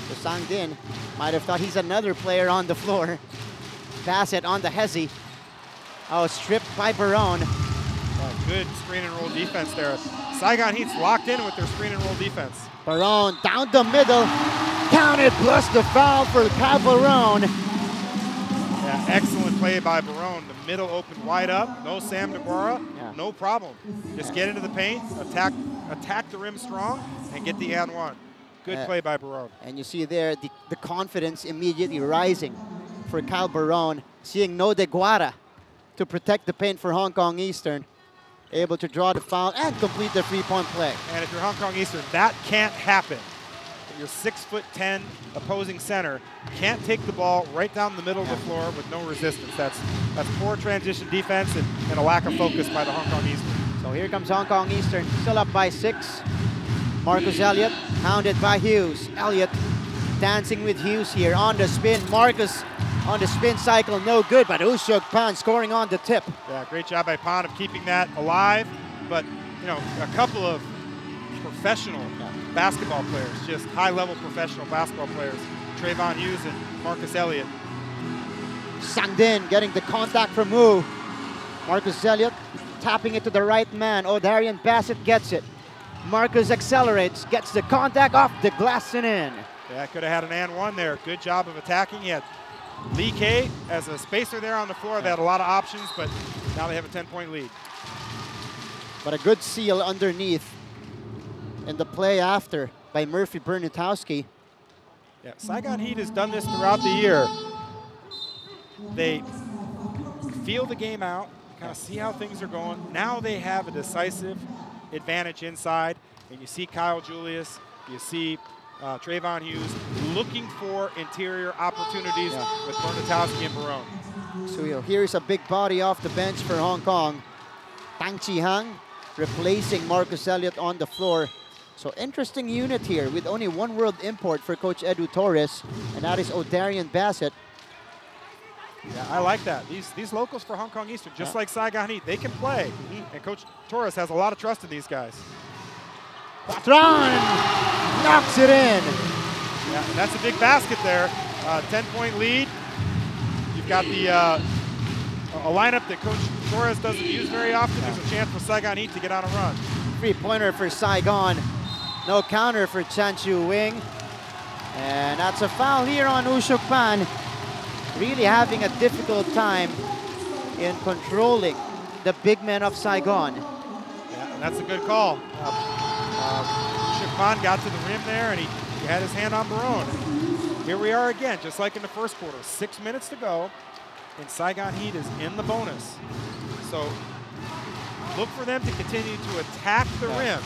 So Sang Din might have thought he's another player on the floor. Bassett on the hezzy. Oh, stripped by Barone. Good screen and roll defense there. Saigon Heat's locked in with their screen and roll defense. Barone down the middle. Counted plus the foul for Kyle Barone. Yeah, excellent play by Barone. The middle opened wide up. No Sam DeGuara. Yeah. No problem. Just get into the paint, attack the rim strong, and get the and one. Good play by Barone. And you see there the confidence immediately rising for Kyle Barone, seeing no DeGuara to protect the paint for Hong Kong Eastern. Able to draw the foul and complete the three-point play. And if you're Hong Kong Eastern, that can't happen. Your 6'10" opposing center can't take the ball right down the middle of the floor with no resistance. That's poor transition defense and a lack of focus by the Hong Kong Eastern. So here comes Hong Kong Eastern, still up by 6. Marcus Elliott, hounded by Hughes. Elliott dancing with Hughes here on the spin. Marcus on the spin cycle, no good, but Woo Shuk Pan scoring on the tip. Yeah, great job by Pan of keeping that alive. But, a couple of professional basketball players, just high-level professional basketball players, Trayvon Hughes and Marcus Elliott. Sang Din getting the contact from Woo. Marcus Elliott tapping it to the right man. O'Darian Bassett gets it. Marcus accelerates, gets the contact off the glass and in. Yeah, could have had an and one there. Good job of attacking. He had Lee K as a spacer there on the floor. They had a lot of options, but now they have a 10-point lead. But a good seal underneath in the play after by Murphy Bernatowski. Yeah, Saigon Heat has done this throughout the year. They feel the game out kind of see how things are going. Now they have a decisive advantage inside, and you see Kyle Julius, you see Trayvon Hughes looking for interior opportunities with Bernatowski and Barone. So here's a big body off the bench for Hong Kong. Tang Chi Hang replacing Marcus Elliott on the floor. So interesting unit here with only one world import for Coach Edu Torres, and that is O'Darian Bassett. Yeah, I like that. These locals for Hong Kong Eastern, just like Saigon Heat, they can play. And Coach Torres has a lot of trust in these guys. Quatron knocks it in. Yeah, and that's a big basket there. 10-point lead. You've got the a lineup that Coach Torres doesn't use very often. There's a chance for Saigon Heat to get on a run. Three-pointer for Saigon. No counter for Chan Chu Wing. And that's a foul here on Ushuk Pan. Really having a difficult time in controlling the big men of Saigon. Yeah, and that's a good call. Shukman got to the rim there, and he had his hand on Barone. Here we are again, just like in the first quarter. 6 minutes to go, and Saigon Heat is in the bonus. So look for them to continue to attack the rim.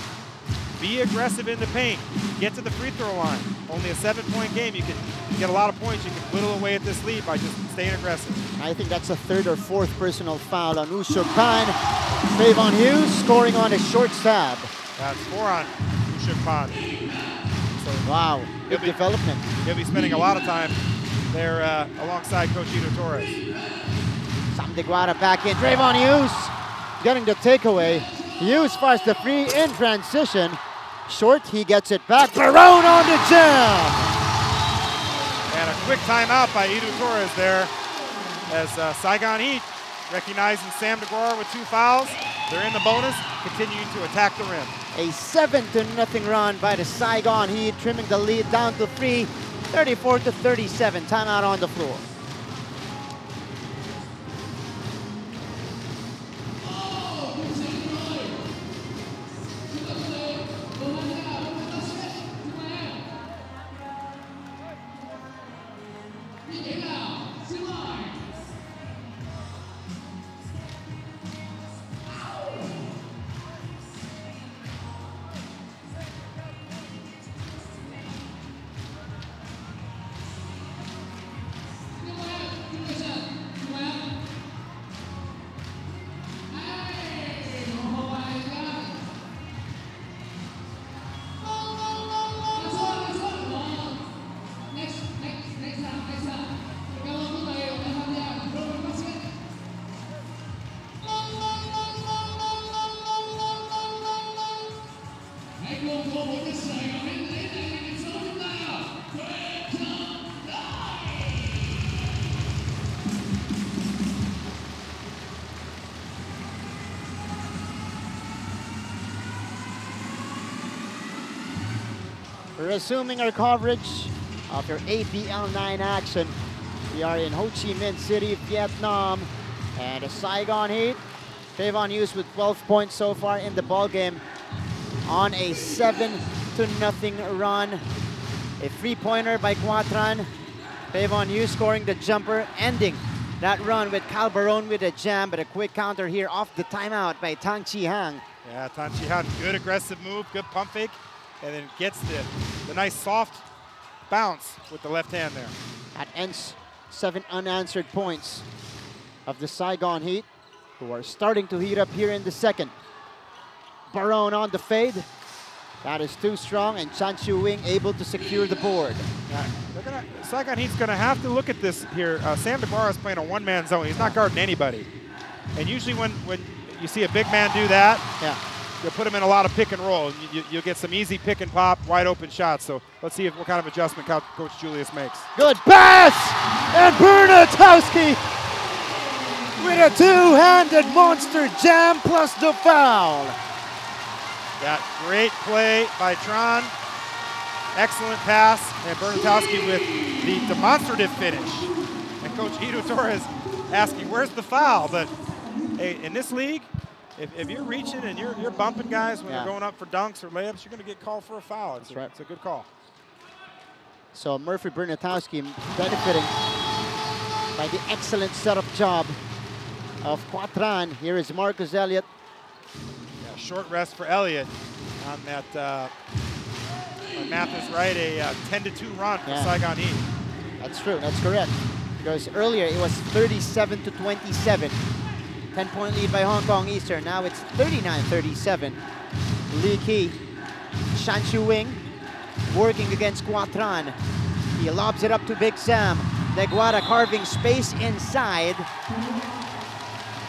Be aggressive in the paint. Get to the free throw line. Only a 7-point game. You can get a lot of points. You can whittle away at this lead by just staying aggressive. I think that's a third or fourth personal foul on Ushuk Pan. Trayvon Hughes scoring on a short stab. That's 4 on Ushuk Pan. So wow, good development. He'll be spending a lot of time there alongside Coach Edu Torres. Sam DeGuara back in. Trayvon Hughes getting the takeaway. Hughes fires the free in transition. Short, he gets it back. Barone on the jam! And a quick timeout by Edu Torres there as Saigon Heat recognizing Sam DeGuara with 2 fouls. They're in the bonus, continuing to attack the rim. A 7-0 run by the Saigon Heat, trimming the lead down to 3, 34-37. Timeout on the floor. Resuming our coverage of your ABL 9 action. We are in Ho Chi Minh City, Vietnam, and the Saigon Heat. Trayvon Hughes with 12 points so far in the ball game on a 7-0 run. A 3-pointer by Quatran. Trayvon Hughes scoring the jumper, ending that run with Cal Barone with a jam, but a quick counter here off the timeout by Tang Chi Hang. Yeah, Tang Chi Hang, good aggressive move, good pump fake, and then gets the nice soft bounce with the left hand there. That ends 7 unanswered points of the Saigon Heat, who are starting to heat up here in the second. Barone on the fade. That is too strong, and Chan Chu Wing able to secure the board. Saigon Heat's going to have to look at this here. Sam DeGuara is playing a one-man zone. He's not guarding anybody. And usually when you see a big man do that, you'll put him in a lot of pick and roll. You'll get some easy pick and pop, wide open shots. So let's see what kind of adjustment Coach Julius makes. Good pass! And Bernatowski with a two-handed monster jam plus the foul. That great play by Tron. Excellent pass. And Bernatowski with the demonstrative finish. And Coach Edu Torres asking, where's the foul? But hey, in this league, if you're reaching and you're bumping guys when they're going up for dunks or layups, you're going to get called for a foul. That's right. It's a good call. So Murphy Bernatowski benefiting by the excellent setup job of Quatran. Here is Marcus Elliott. Yeah, short rest for Elliott on that, my math is right, a 10-2 run for Saigon Heat. That's true, that's correct. Because earlier it was 37-27. 10-point lead by Hong Kong Eastern. Now it's 39-37. Lee Ki, Shan Chu Wing, working against Quatran. He lobs it up to Big Sam. Deguara carving space inside.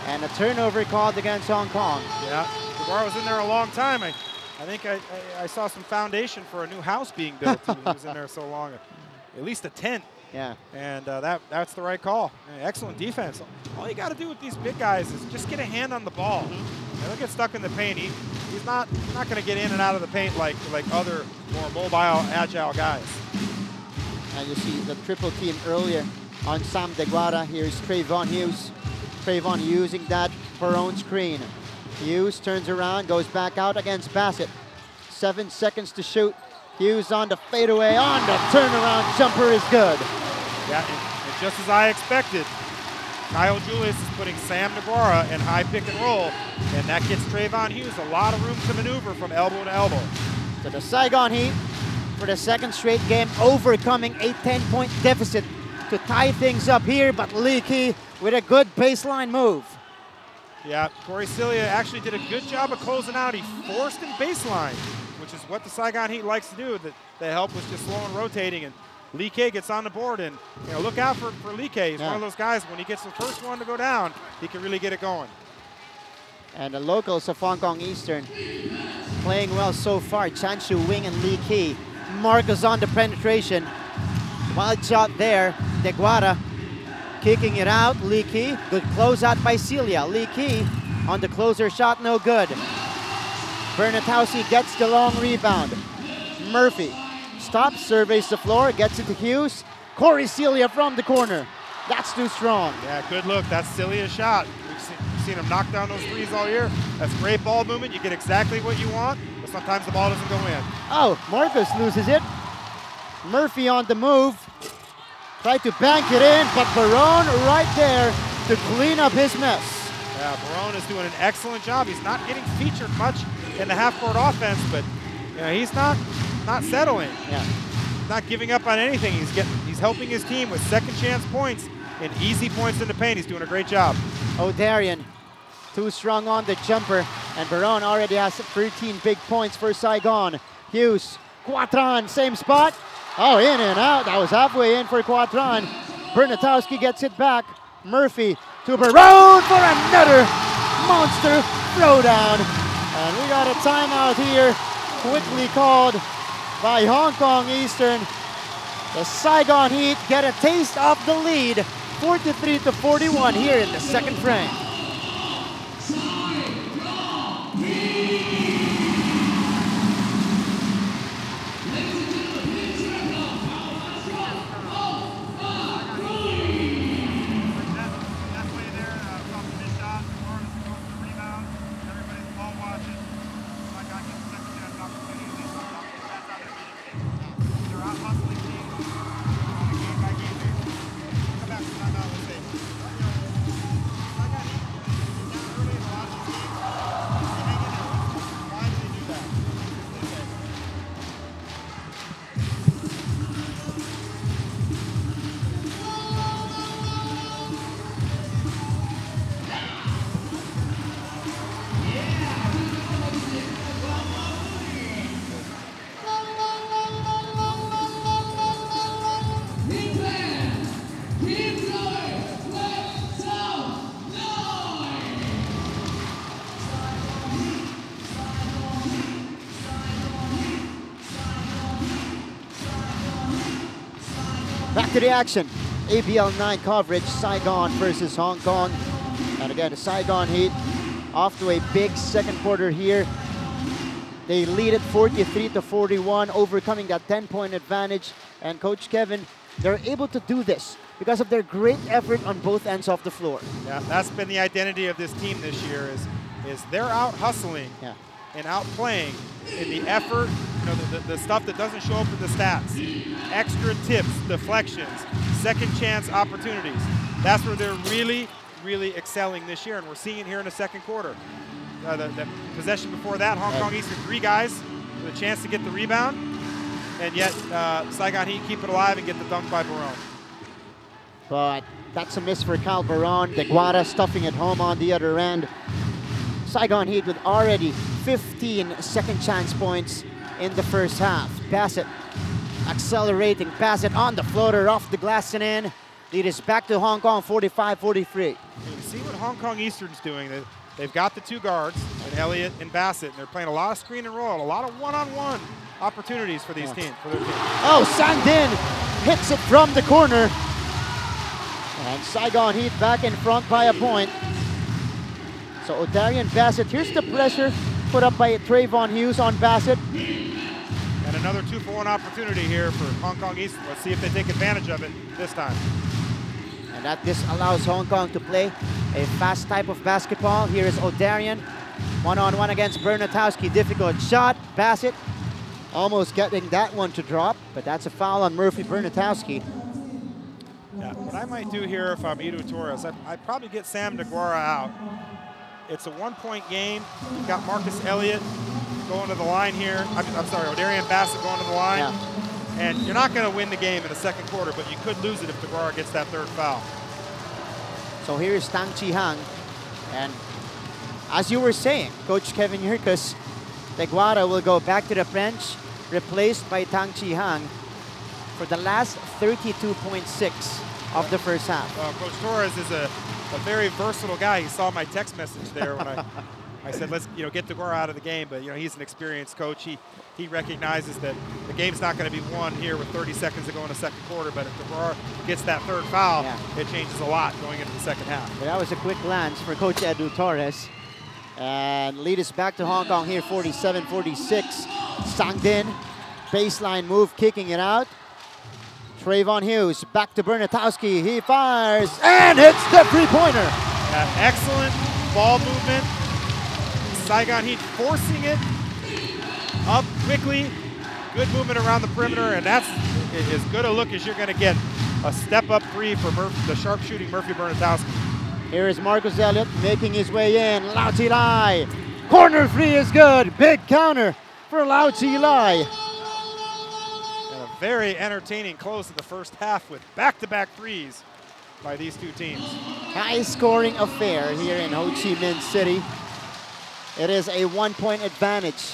And a turnover called against Hong Kong. Yeah, Deguara was in there a long time. I think I saw some foundation for a new house being built. He was in there so long. At least a tent. Yeah. And that's the right call. Excellent defense. All you got to do with these big guys is just get a hand on the ball. And they'll get stuck in the paint. He's not going to get in and out of the paint like other more mobile, agile guys. And you see the triple team earlier on Sam Deguara. Here's Trayvon Hughes. Trayvon using that Perron screen. Hughes turns around, goes back out against Bassett. 7 seconds to shoot. Hughes on the fadeaway, on the turnaround jumper is good. Yeah, and just as I expected, Kyle Julius is putting Sam Deguara in high pick and roll, and that gets Trayvon Hughes a lot of room to maneuver from elbow to elbow. So the Saigon Heat, for the second straight game, overcoming a 10-point deficit to tie things up here, but Lee Ki with a good baseline move. Yeah, Corey Cilia actually did a good job of closing out. He forced him baseline, which is what the Saigon Heat likes to do. The help was just slow and rotating, and Lee Ki gets on the board, and look out for Lee Ki. He's one of those guys, when he gets the first one to go down, he can really get it going. And the locals of Hong Kong Eastern playing well so far. Chan Chu Wing and Lee Ki. Marcus on the penetration. Wild shot there. Deguara kicking it out. Lee Ki. Good closeout by Cilia. Lee Ki on the closer shot, no good. Bernatowski gets the long rebound. Murphy stops, surveys the floor, gets it to Hughes. Corey Cilia from the corner. That's too strong. Yeah, good look. That's Cilia's shot. We've seen him knock down those threes all year. That's great ball movement. You get exactly what you want, but sometimes the ball doesn't go in. Oh, Marcus loses it. Murphy on the move. Tried to bank it in, but Barone right there to clean up his mess. Yeah, Barone is doing an excellent job. He's not getting featured much in the half-court offense, but he's not settling. Yeah. He's not giving up on anything. He's helping his team with second chance points and easy points in the paint. He's doing a great job. O'Darian, too strong on the jumper, and Barone already has 13 big points for Saigon. Hughes, Quatran, same spot. Oh, in and out. That was halfway in for Quatran. Bernatowski gets it back. Murphy to Barone for another monster throwdown. And we got a timeout here, quickly called by Hong Kong Eastern. The Saigon Heat get a taste of the lead, 43-41 here in the second frame. Back to the action. ABL 9 coverage, Saigon versus Hong Kong. And again, the Saigon Heat off to a big second quarter here. They lead it 43-41, overcoming that 10-point advantage. And Coach Kevin, they're able to do this because of their great effort on both ends of the floor. Yeah, that's been the identity of this team this year is they're out hustling and out playing in the effort, the stuff that doesn't show up in the stats. Extra tips, deflections, second chance opportunities. That's where they're really, really excelling this year, and we're seeing it here in the second quarter. The possession before that, Hong Kong Eastern, 3 guys with a chance to get the rebound, and yet Saigon Heat keep it alive and get the dunk by Baron. But that's a miss for Cal Baron. Deguara stuffing it home on the other end. Saigon Heat with already 15 second chance points in the first half. Bassett accelerating, Bassett on the floater, off the glass and in. Lead is back to Hong Kong, 45-43. You see what Hong Kong Eastern's doing. They've got the 2 guards, and Elliott and Bassett, and they're playing a lot of screen and roll, a lot of one-on-one opportunities for these teams. For their team. Oh, Sangdin hits it from the corner. And Saigon Heat back in front by a point. So O'Darian Bassett, here's the pressure put up by Trayvon Hughes on Bassett. And another 2-for-1 opportunity here for Hong Kong Eastern. Let's see if they take advantage of it this time. And this allows Hong Kong to play a fast type of basketball. Here is O'Darian, one-on-one against Bernatowski. Difficult shot. Bassett almost getting that one to drop, but that's a foul on Murphy Bernatowski. Yeah, what I might do here if I'm Edu Torres, I'd probably get Sam Deguara out. It's a 1-point game. You've got Marcus Elliott going to the line here. I'm sorry, O'Darian Bassett going to the line. Yeah. And you're not going to win the game in the second quarter, but you could lose it if Deguara gets that 3rd foul. So here is Tang Chi Hang. And as you were saying, Coach Kevin Yurkus, Deguara will go back to the bench, replaced by Tang Chi Hang for the last 32.6 of the first half. Coach Torres is a very versatile guy. He saw my text message there when I said, let's get Deguara out of the game, but he's an experienced coach. He recognizes that the game's not going to be won here with 30 seconds to go in the second quarter, but if Deguara gets that 3rd foul, it changes a lot going into the second half. But that was a quick glance for Coach Edu Torres. And lead is back to Hong Kong here, 47-46. Sangdin, baseline move, kicking it out. Trayvon Hughes, back to Bernatowski. He fires and hits the 3-pointer. Excellent ball movement. Saigon Heat forcing it up quickly. Good movement around the perimeter, and that's as good a look as you're going to get. A step-up 3 for the sharp-shooting Murphy Bernatowski. Here is Marcus Elliott making his way in. Lau Chi Lai. Corner 3 is good. Big counter for Lau Chi Lai. And a very entertaining close to the first half with back-to-back 3s by these 2 teams. High-scoring affair here in Ho Chi Minh City. It is a 1-point advantage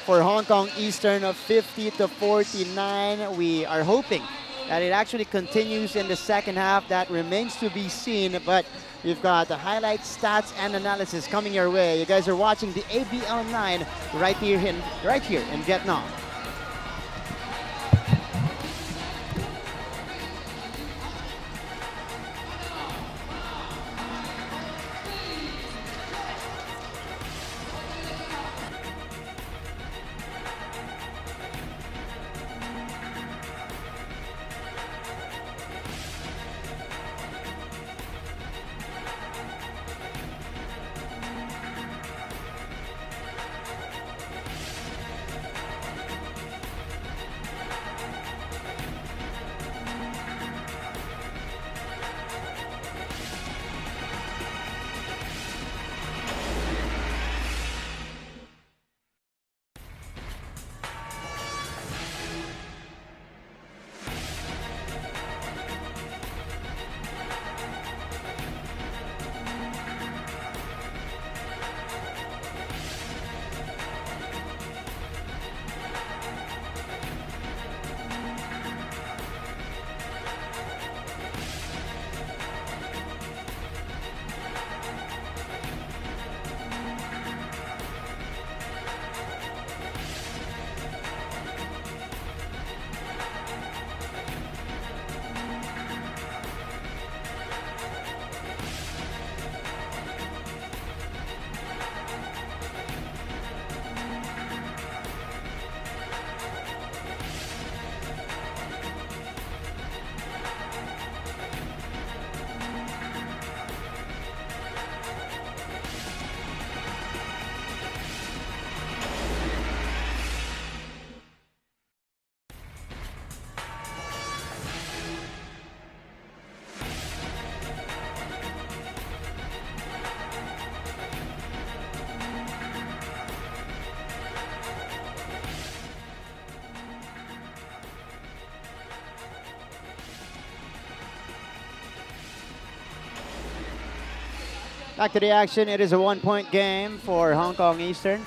for Hong Kong Eastern of 50-49. We are hoping that it actually continues in the second half. That remains to be seen, but we've got the highlights, stats, and analysis coming your way. You guys are watching the ABL 9 right here in Vietnam. Back to the action. It is a 1-point game for Hong Kong Eastern.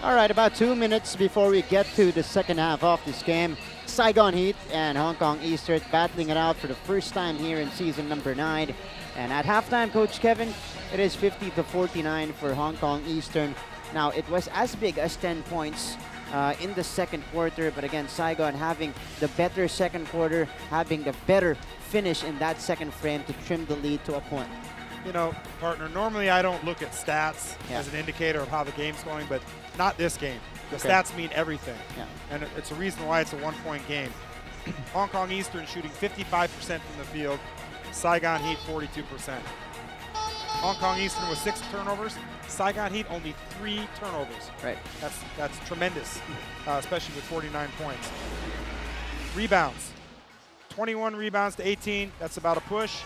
All right, about 2 minutes before we get to the second half of this game. Saigon Heat and Hong Kong Eastern battling it out for the first time here in season number 9. And at halftime, Coach Kevin, it is 50-49 for Hong Kong Eastern. Now, it was as big as 10 points in the second quarter, but again, Saigon having the better second quarter, having the better finish in that second frame to trim the lead to a point. You know, partner, normally I don't look at stats as an indicator of how the game's going, but not this game. The stats mean everything. And it's a reason why it's a 1-point game. Hong Kong Eastern shooting 55% from the field, Saigon Heat 42%. Hong Kong Eastern with 6 turnovers, Saigon Heat only 3 turnovers. Right. That's tremendous, especially with 49 points. Rebounds, 21 rebounds to 18, that's about a push.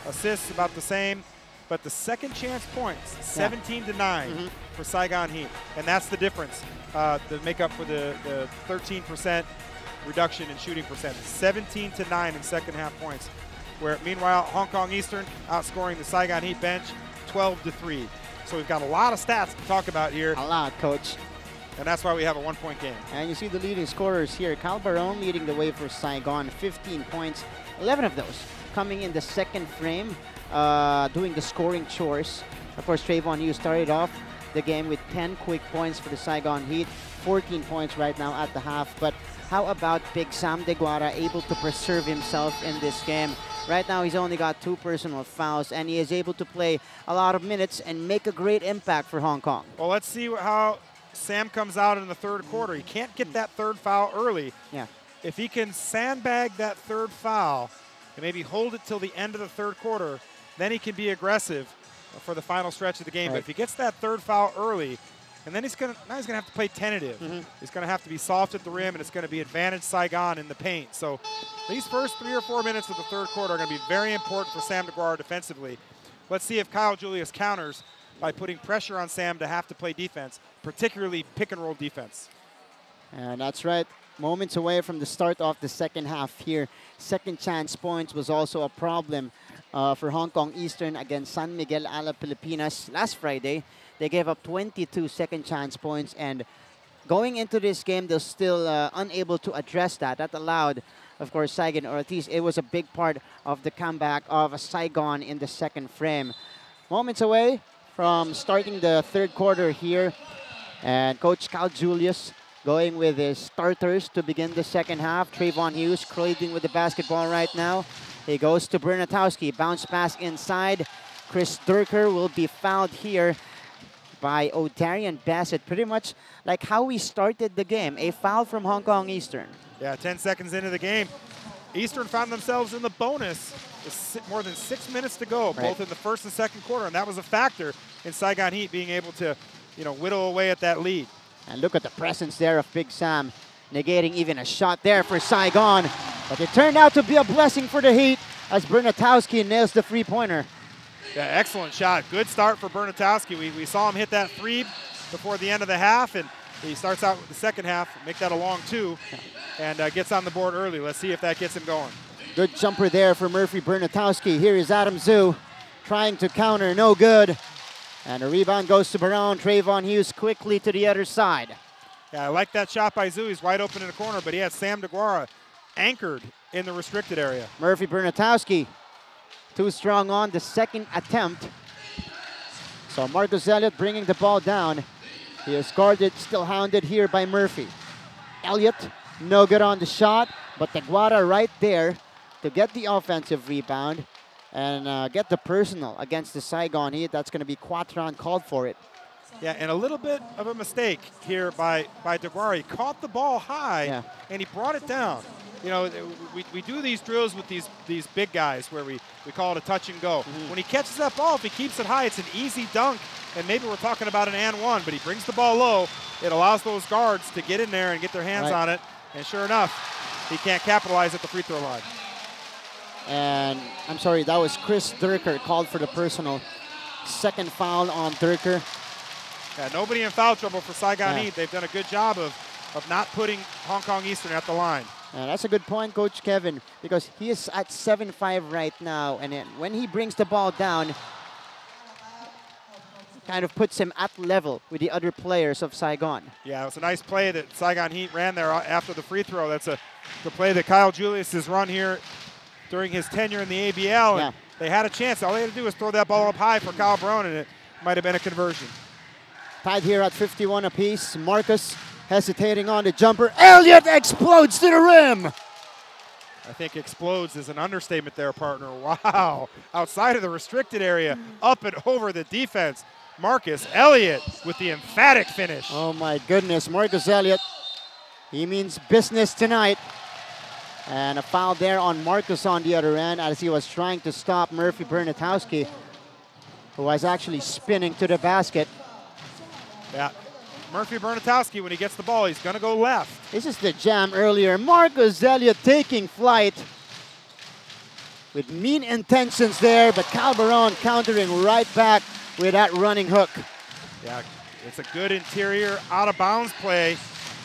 Assists about the same. But the second chance points, 17-9 for Saigon Heat. And that's the difference to make up for the 13% reduction in shooting percentage. 17-9 in second half points. Where meanwhile, Hong Kong Eastern outscoring the Saigon Heat bench 12-3. So we've got a lot of stats to talk about here. A lot, Coach. And that's why we have a 1-point game. And you see the leading scorers here. Cal Barone leading the way for Saigon, 15 points, 11 of those coming in the second frame, doing the scoring chores. Of course, Trayvon Hughes started off the game with 10 quick points for the Saigon Heat, 14 points right now at the half. But how about Big Sam Deguara able to preserve himself in this game? Right now, he's only got 2 personal fouls, and he is able to play a lot of minutes and make a great impact for Hong Kong. Well, let's see how Sam comes out in the third quarter. He can't get that third foul early. Yeah. If he can sandbag that third foul and maybe hold it till the end of the third quarter, then he can be aggressive for the final stretch of the game. But if he gets that third foul early, and then he's gonna have to play tentative. He's gonna have to be soft at the rim, and it's gonna be advantage Saigon in the paint. So these first 3 or 4 minutes of the third quarter are gonna be very important for Sam Deguara defensively. Let's see if Kyle Julius counters by putting pressure on Sam to have to play defense, particularly pick and roll defense. And that's right. Moments away from the start of the second half here. Second chance points was also a problem for Hong Kong Eastern against San Miguel Alab Pilipinas last Friday. They gave up 22 second chance points, and going into this game, they're still unable to address that. That allowed, of course, Saigon Ortiz. It was a big part of the comeback of Saigon in the second frame. Moments away from starting the third quarter here, and Coach Cal Julius going with his starters to begin the second half. Trayvon Hughes creating with the basketball right now. He goes to Bernatowski, bounce pass inside. Chris Durker will be fouled here by O'Darian Bassett. Pretty much like how we started the game, a foul from Hong Kong Eastern. Yeah, 10 seconds into the game. Eastern found themselves in the bonus with more than 6 minutes to go, both in the first and second quarter, and that was a factor in Saigon Heat being able to, whittle away at that lead. And look at the presence there of Big Sam, negating even a shot there for Saigon. But it turned out to be a blessing for the Heat as Bernatowski nails the three-pointer. Yeah, excellent shot. Good start for Bernatowski. We saw him hit that three before the end of the half, and he starts out with the second half, make that a long two, and gets on the board early. Let's see if that gets him going. Good jumper there for Murphy Bernatowski. Here is Adam Zhu trying to counter, no good. And a rebound goes to Barone. Trayvon Hughes quickly to the other side. Yeah, I like that shot by Zhu. He's wide open in the corner, but he had Sam DeGuara anchored in the restricted area. Murphy Bernatowski too strong on the second attempt. So Marcus Elliott bringing the ball down. He is guarded, still hounded here by Murphy. Elliott, no good on the shot, but DeGuara right there to get the offensive rebound and get the personal against the Saigon Heat. That's going to be Quatron called for it. Yeah, and a little bit of a mistake here by DeGuara. He caught the ball high, and he brought it down. You know, we do these drills with these big guys where we call it a touch and go. When he catches that ball, if he keeps it high, it's an easy dunk, and maybe we're talking about an and one, but he brings the ball low. It allows those guards to get in there and get their hands on it, and sure enough, he can't capitalize at the free throw line. And I'm sorry, that was Chris Durker called for the personal. Second foul on Durker. Yeah, nobody in foul trouble for Saigon Heat. They've done a good job of not putting Hong Kong Eastern at the line. That's a good point, Coach Kevin, because he is at 7-5 right now, and then when he brings the ball down, kind of puts him at level with the other players of Saigon. Yeah, it was a nice play that Saigon Heat ran there after the free throw. That's the play that Kyle Julius has run here during his tenure in the ABL. And they had a chance. All they had to do was throw that ball up high for Kyle Barone, and it might have been a conversion. Tied here at 51 apiece. Marcus hesitating on the jumper. Elliott explodes to the rim. I think explodes is an understatement there, partner. Wow. Outside of the restricted area, up and over the defense. Marcus Elliott with the emphatic finish. Oh my goodness, Marcus Elliott. He means business tonight. And a foul there on Marcus on the other end as he was trying to stop Murphy Bernatowski, who was actually spinning to the basket. Yeah, Murphy Bernatowski, when he gets the ball, he's going to go left. This is the jam earlier. Marcus Elliott taking flight with mean intentions there, but Calderon countering right back with that running hook. Yeah, it's a good interior out-of-bounds play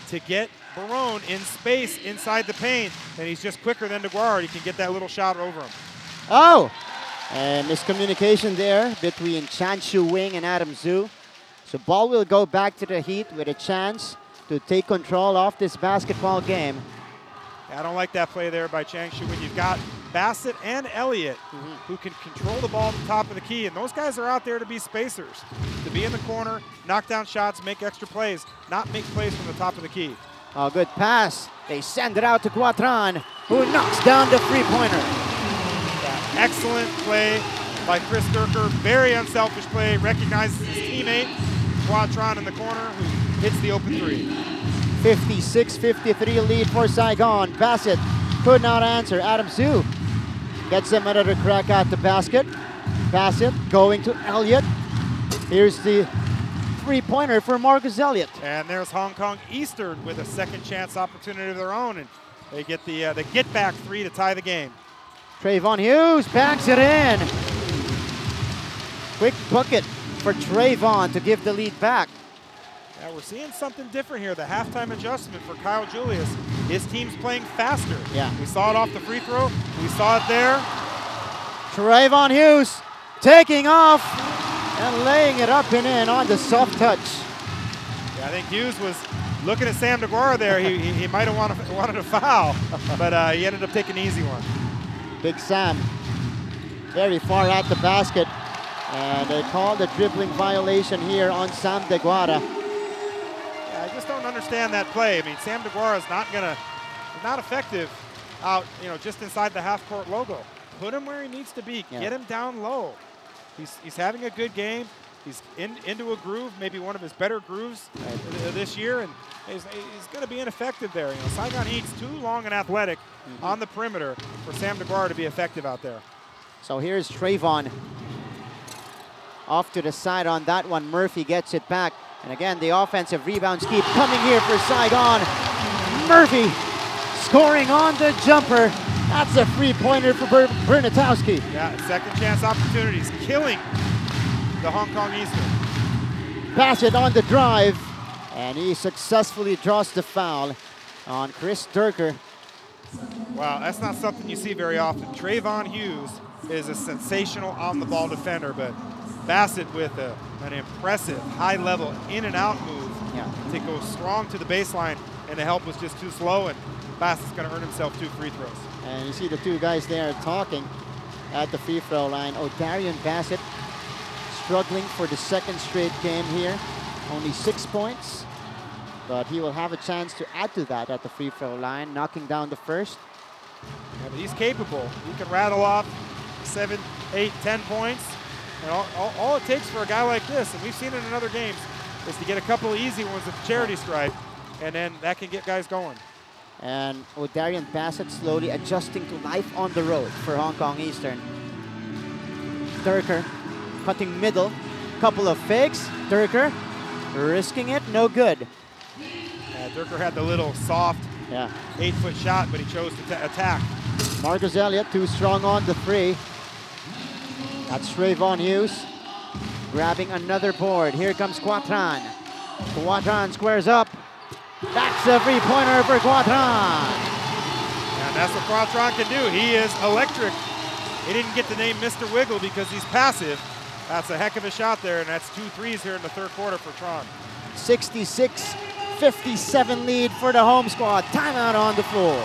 to get Barone in space inside the paint, and he's just quicker than DeGuara. He can get that little shot over him. Oh, and miscommunication there between Chan Shu Wing and Adam Zhu. So ball will go back to the Heat with a chance to take control of this basketball game. I don't like that play there by Chang Shu Wing. You've got Bassett and Elliott who can control the ball at the top of the key, and those guys are out there to be spacers, to be in the corner, knock down shots, make extra plays, not make plays from the top of the key. Oh, good pass. They send it out to Quatron, who knocks down the three-pointer. Yeah, excellent play by Chris Durker. Very unselfish play. Recognizes his teammate, Quatron, in the corner, who hits the open three. 56-53 lead for Saigon. Bassett could not answer. Adam Zhu gets him another crack at the basket. Bassett going to Elliott. Here's the three-pointer for Marcus Elliott. And there's Hong Kong Eastern with a second chance opportunity of their own, and they get the get-back three to tie the game. Trayvon Hughes backs it in. Quick bucket for Trayvon to give the lead back. Yeah, we're seeing something different here. The halftime adjustment for Kyle Julius. His team's playing faster. Yeah. We saw it off the free throw. We saw it there. Trayvon Hughes taking off and laying it up and in on the soft touch. Yeah, I think Hughes was looking at Sam DeGuara there. He might have wanted a foul, but he ended up taking an easy one. Big Sam very far at the basket. And they called a dribbling violation here on Sam DeGuara. Yeah, I just don't understand that play. I mean, Sam DeGuara is not effective out, just inside the half-court logo. Put him where he needs to be. Yeah. Get him down low. He's having a good game. He's into a groove, maybe one of his better grooves this year, and he's going to be ineffective there. Saigon Heat's too long and athletic on the perimeter for Sam DeGuara to be effective out there. So here's Trayvon. Off to the side on that one. Murphy gets it back. And again, the offensive rebounds keep coming here for Saigon. Murphy scoring on the jumper. That's a three-pointer for Bernatowski. Yeah, second chance opportunities, killing the Hong Kong Eastern. Bassett on the drive, and he successfully draws the foul on Chris Durker. Wow, that's not something you see very often. Trayvon Hughes is a sensational on-the-ball defender, but Bassett with an impressive high-level in-and-out move to go strong to the baseline, and the help was just too slow, and Bassett's going to earn himself 2 free throws. And you see the two guys there talking at the free throw line. Darian Bassett struggling for the second straight game here. Only 6 points, but he will have a chance to add to that at the free throw line, knocking down the first. Yeah, but he's capable. He can rattle off 7, 8, 10 points. And all it takes for a guy like this, and we've seen it in other games, is to get a couple of easy ones at the charity stripe, and then that can get guys going. And Darian Bassett slowly adjusting to life on the road for Hong Kong Eastern. Durker cutting middle, couple of fakes. Durker risking it, no good. Durker had the little soft 8-foot shot, but he chose to attack. Marcus Elliott too strong on the three. That's Trayvon Hughes grabbing another board. Here comes Quatran. Quatran squares up. That's a three-pointer for Quatran. And that's what Quatran can do. He is electric. He didn't get the name Mr. Wiggle because he's passive. That's a heck of a shot there, and that's 2 threes here in the third quarter for Tron. 66-57 lead for the home squad. Timeout on the floor.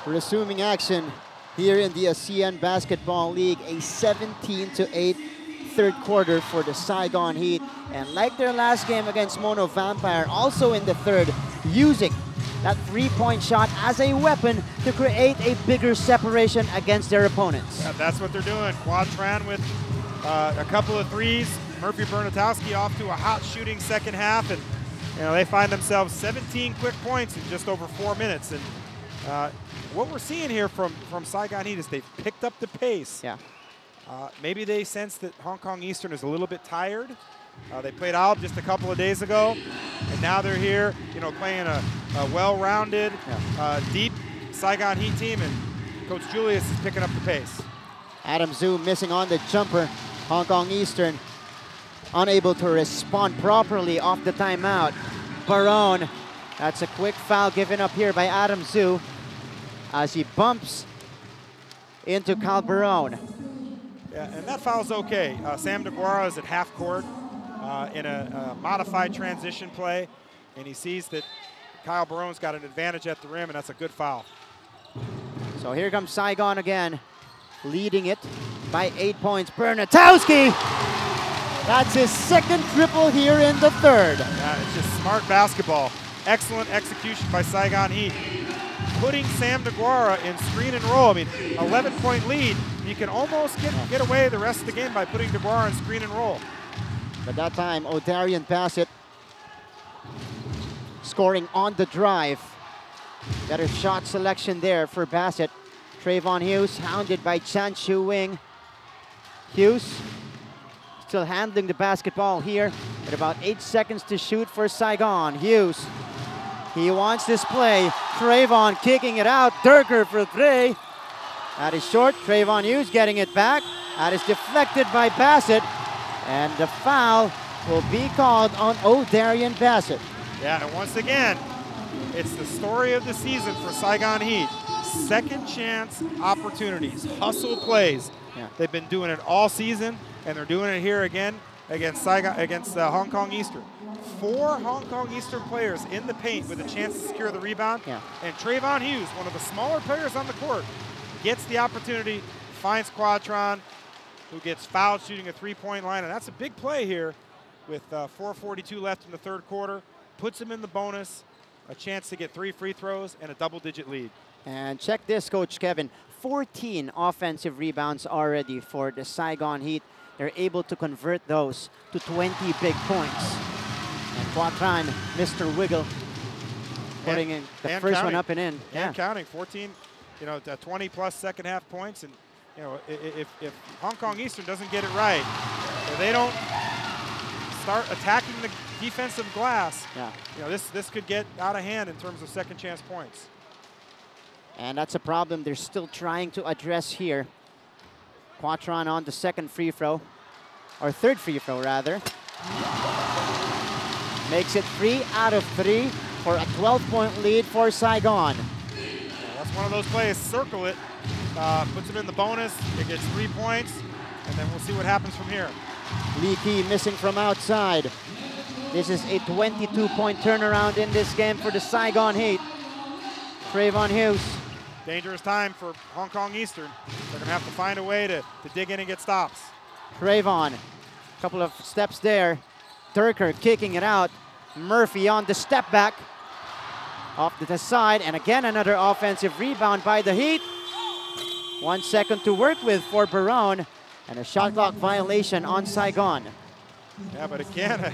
Resuming action here in the ASEAN Basketball League, a 17-8 third quarter for the Saigon Heat. And like their last game against Mono Vampire, also in the third, using that three-point shot as a weapon to create a bigger separation against their opponents. Yeah, that's what they're doing. Quatran with a couple of threes. Murphy Bernatowski off to a hot shooting second half, and they find themselves 17 quick points in just over 4 minutes. And what we're seeing here from Saigon Heat is they've picked up the pace. Yeah. Maybe they sense that Hong Kong Eastern is a little bit tired. They played Alab just a couple of days ago, and now they're here, playing a well-rounded, deep Saigon Heat team, and Coach Julius is picking up the pace. Adam Zhu missing on the jumper. Hong Kong Eastern unable to respond properly off the timeout. Barone, that's a quick foul given up here by Adam Zhu as he bumps into Cal Barone. Yeah, and that foul's okay. Sam DeGuara is at half court in a modified transition play, and he sees that Kyle Barone's got an advantage at the rim, and that's a good foul. So here comes Saigon again, leading it by 8 points. Bernatowski! That's his second triple here in the third. Yeah, it's just smart basketball. Excellent execution by Saigon Heat, putting Sam DeGuara in screen and roll. I mean, 11-point lead. You can almost get away the rest of the game by putting DeGuara in screen and roll. But that time, Darian Bassett scoring on the drive. Better shot selection there for Bassett. Trayvon Hughes hounded by Chan Chu Wing. Hughes still handling the basketball here with about 8 seconds to shoot for Saigon. Hughes, he wants this play. Trayvon kicking it out. Durker for three. That is short. Trayvon Hughes getting it back. That is deflected by Bassett. And the foul will be called on O'Darian Bassett. Yeah, and once again, it's the story of the season for Saigon Heat. Second chance opportunities, hustle plays. Yeah. They've been doing it all season, and they're doing it here again against Hong Kong Eastern. 4 Hong Kong Eastern players in the paint with a chance to secure the rebound. Yeah. And Trayvon Hughes, one of the smaller players on the court, gets the opportunity, finds Quatron, who gets fouled shooting a three-point line. And that's a big play here with 4:42 left in the third quarter. Puts him in the bonus, a chance to get 3 free throws, and a double-digit lead. And check this, Coach Kevin. 14 offensive rebounds already for the Saigon Heat. They're able to convert those to 20 big points. And Quatron, Mr. Wiggle, putting in the first one up and in. And counting, 14, 20-plus second-half points. And, if Hong Kong Eastern doesn't get it right, if they don't start attacking the defensive glass, this could get out of hand in terms of second-chance points. And that's a problem they're still trying to address here. Quatron on the second free throw, or third free throw rather. Makes it 3 out of 3 for a 12-point lead for Saigon. That's one of those plays, circle it, puts it in the bonus, it gets 3 points, and then we'll see what happens from here. Lee Key missing from outside. This is a 22-point turnaround in this game for the Saigon Heat. Trayvon Hughes. Dangerous time for Hong Kong Eastern. They're going to have to find a way to dig in and get stops. Trayvon, a couple of steps there. Durker kicking it out. Murphy on the step back. Off to the side, and again another offensive rebound by the Heat. 1 second to work with for Barone, and a shot clock violation on Saigon. Yeah, but again,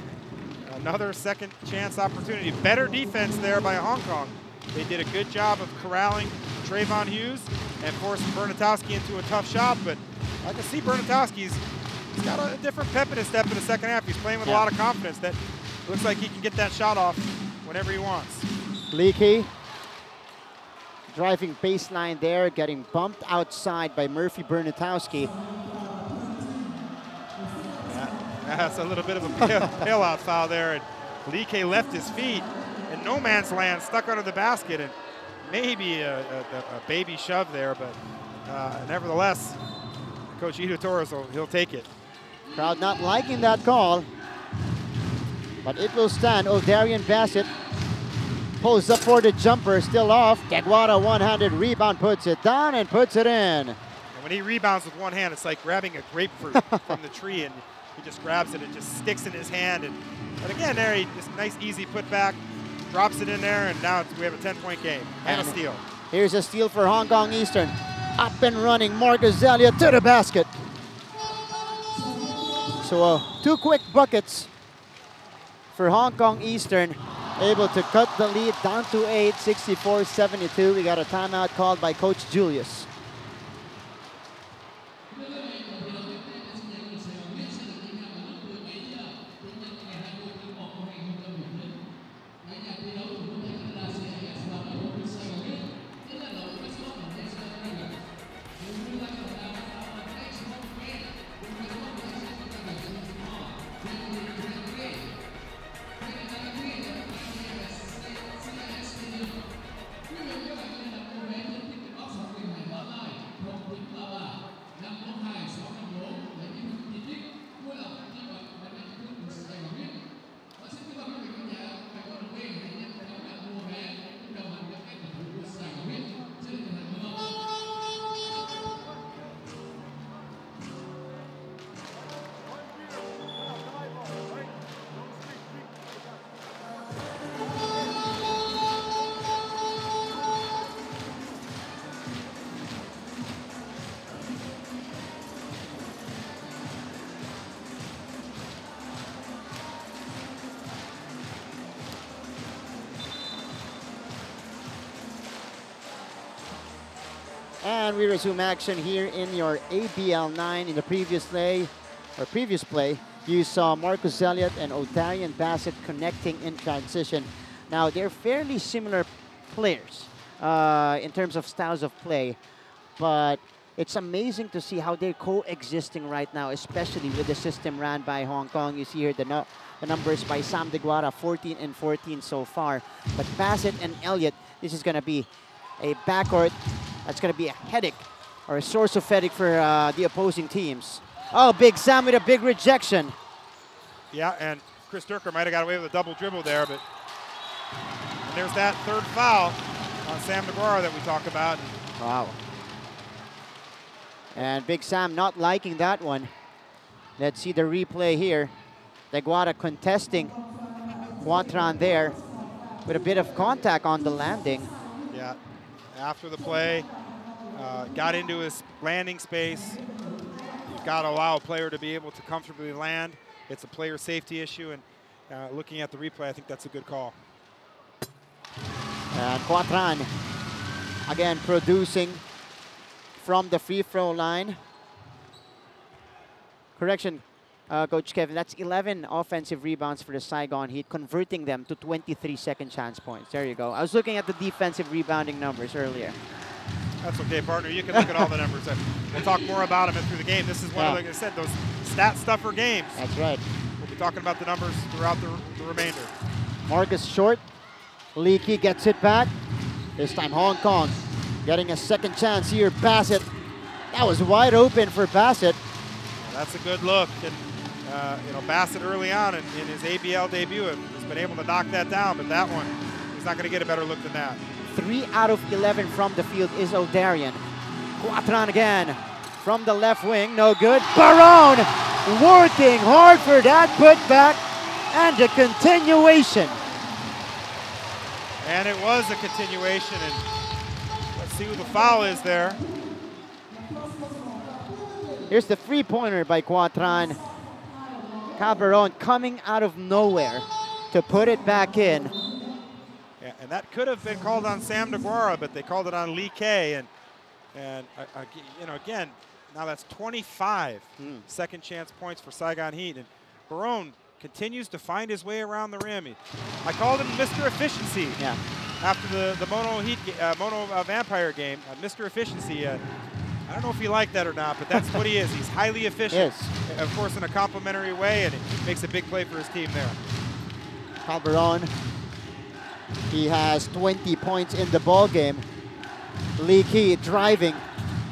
another second chance opportunity. Better defense there by Hong Kong. They did a good job of corralling Trayvon Hughes and forcing Bernatowski into a tough shot, but I can see Bernatowski's he's got a different pep in his step in the second half. He's playing with a lot of confidence. That looks like he can get that shot off whenever he wants. Leakey driving baseline there, getting bumped outside by Murphy Bernatowski. That's a little bit of a bailout foul there, and Leakey left his feet in no man's land, stuck under the basket, and maybe a baby shove there, but nevertheless, Coach Ito Torres, he'll take it. Crowd not liking that call, but it will stand. O'Darian Bassett pulls up for the jumper, still off. Kegwara one-handed rebound, puts it down and puts it in. And when he rebounds with one hand, it's like grabbing a grapefruit from the tree, and he just grabs it and just sticks in his hand. But again, there, just nice, easy putback, drops it in there, and now we have a 10-point game and a steal. Here's a steal for Hong Kong Eastern. Up and running, Marcus Elliott to the basket. So 2 quick buckets for Hong Kong Eastern, able to cut the lead down to 8, 64-72. We got a timeout called by Coach Julius. And we resume action here in your ABL 9. In the previous play, you saw Marcus Elliott and O'Darian Bassett connecting in transition. Now, they're fairly similar players in terms of styles of play. but it's amazing to see how they're coexisting right now, especially with the system ran by Hong Kong. You see here the numbers by Sam Deguara, 14 and 14 so far. But Bassett and Elliott, this is going to be a backcourt that's going to be a headache or a source of headache for the opposing teams. Oh, Big Sam with a big rejection. Yeah, and Chris Durker might have got away with a double dribble there, but and there's that third foul on Sam Deguara that we talk about. Wow. And Big Sam not liking that one. Let's see the replay here. Deguara contesting Quatran there with a bit of contact on the landing. Yeah, after the play, got into his landing space. You've got to allow a player to be able to comfortably land. It's a player safety issue, and looking at the replay, I think that's a good call. And Quatran, again, producing from the free throw line. Correction, Coach Kevin, that's 11 offensive rebounds for the Saigon Heat, converting them to 23 second chance points. There you go. I was looking at the defensive rebounding numbers earlier. That's okay, partner. You can look at all the numbers. We'll talk more about them through the game. This is one of, like I said, those stat stuffer games. That's right. We'll be talking about the numbers throughout the remainder. Marcus Short. Leakey gets it back. This time Hong Kong getting a second chance here. Bassett. That was wide open for Bassett. Well, that's a good look. And, you know, Bassett early on in his ABL debut has been able to knock that down, but that one, he's not going to get a better look than that. 3 out of 11 from the field is O'Darian. Quatran again from the left wing, no good. Barone working hard for that putback and a continuation. And it was a continuation, and let's see who the foul is there. Here's the three-pointer by Quatran. Cabaron coming out of nowhere to put it back in. Yeah, and that could have been called on Sam Deguara, but they called it on Lee Kay. And you know, again, now that's 25 second chance points for Saigon Heat. And Barone continues to find his way around the rim. I called him Mr. Efficiency after the Mono Vampire game. Mr. Efficiency. I don't know if you like that or not, but that's what he is. He's highly efficient, of course, in a complimentary way, and it makes a big play for his team there. Calderon, he has 20 points in the ball game. Lee Key driving,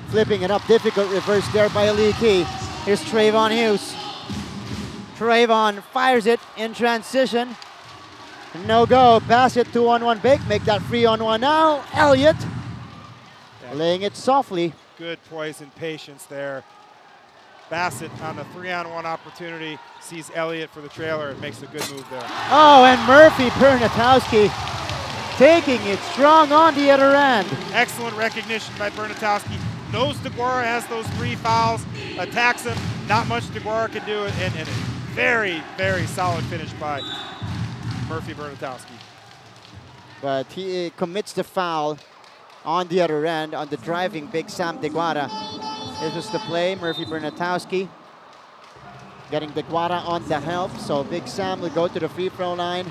flipping it up. Difficult reverse there by Lee Key. Here's Trayvon Hughes. Trayvon fires it in transition. No go. Bassett 2-on-1 big. Make that 3-on-1 now. Elliott laying it softly. Good poise and patience there. Bassett on the 3-on-1 opportunity sees Elliott for the trailer and makes a good move there. Oh, and Murphy Bernatowski taking it strong on the other end. Excellent recognition by Bernatowski. Knows Deguara has those 3 fouls, attacks him. Not much Deguara can do, and a very, very solid finish by Murphy Bernatowski. But he commits the foul on the other end on the driving Big Sam Deguara. This was the play. Murphy Bernatowski getting Deguara on the help. So Big Sam will go to the free throw line,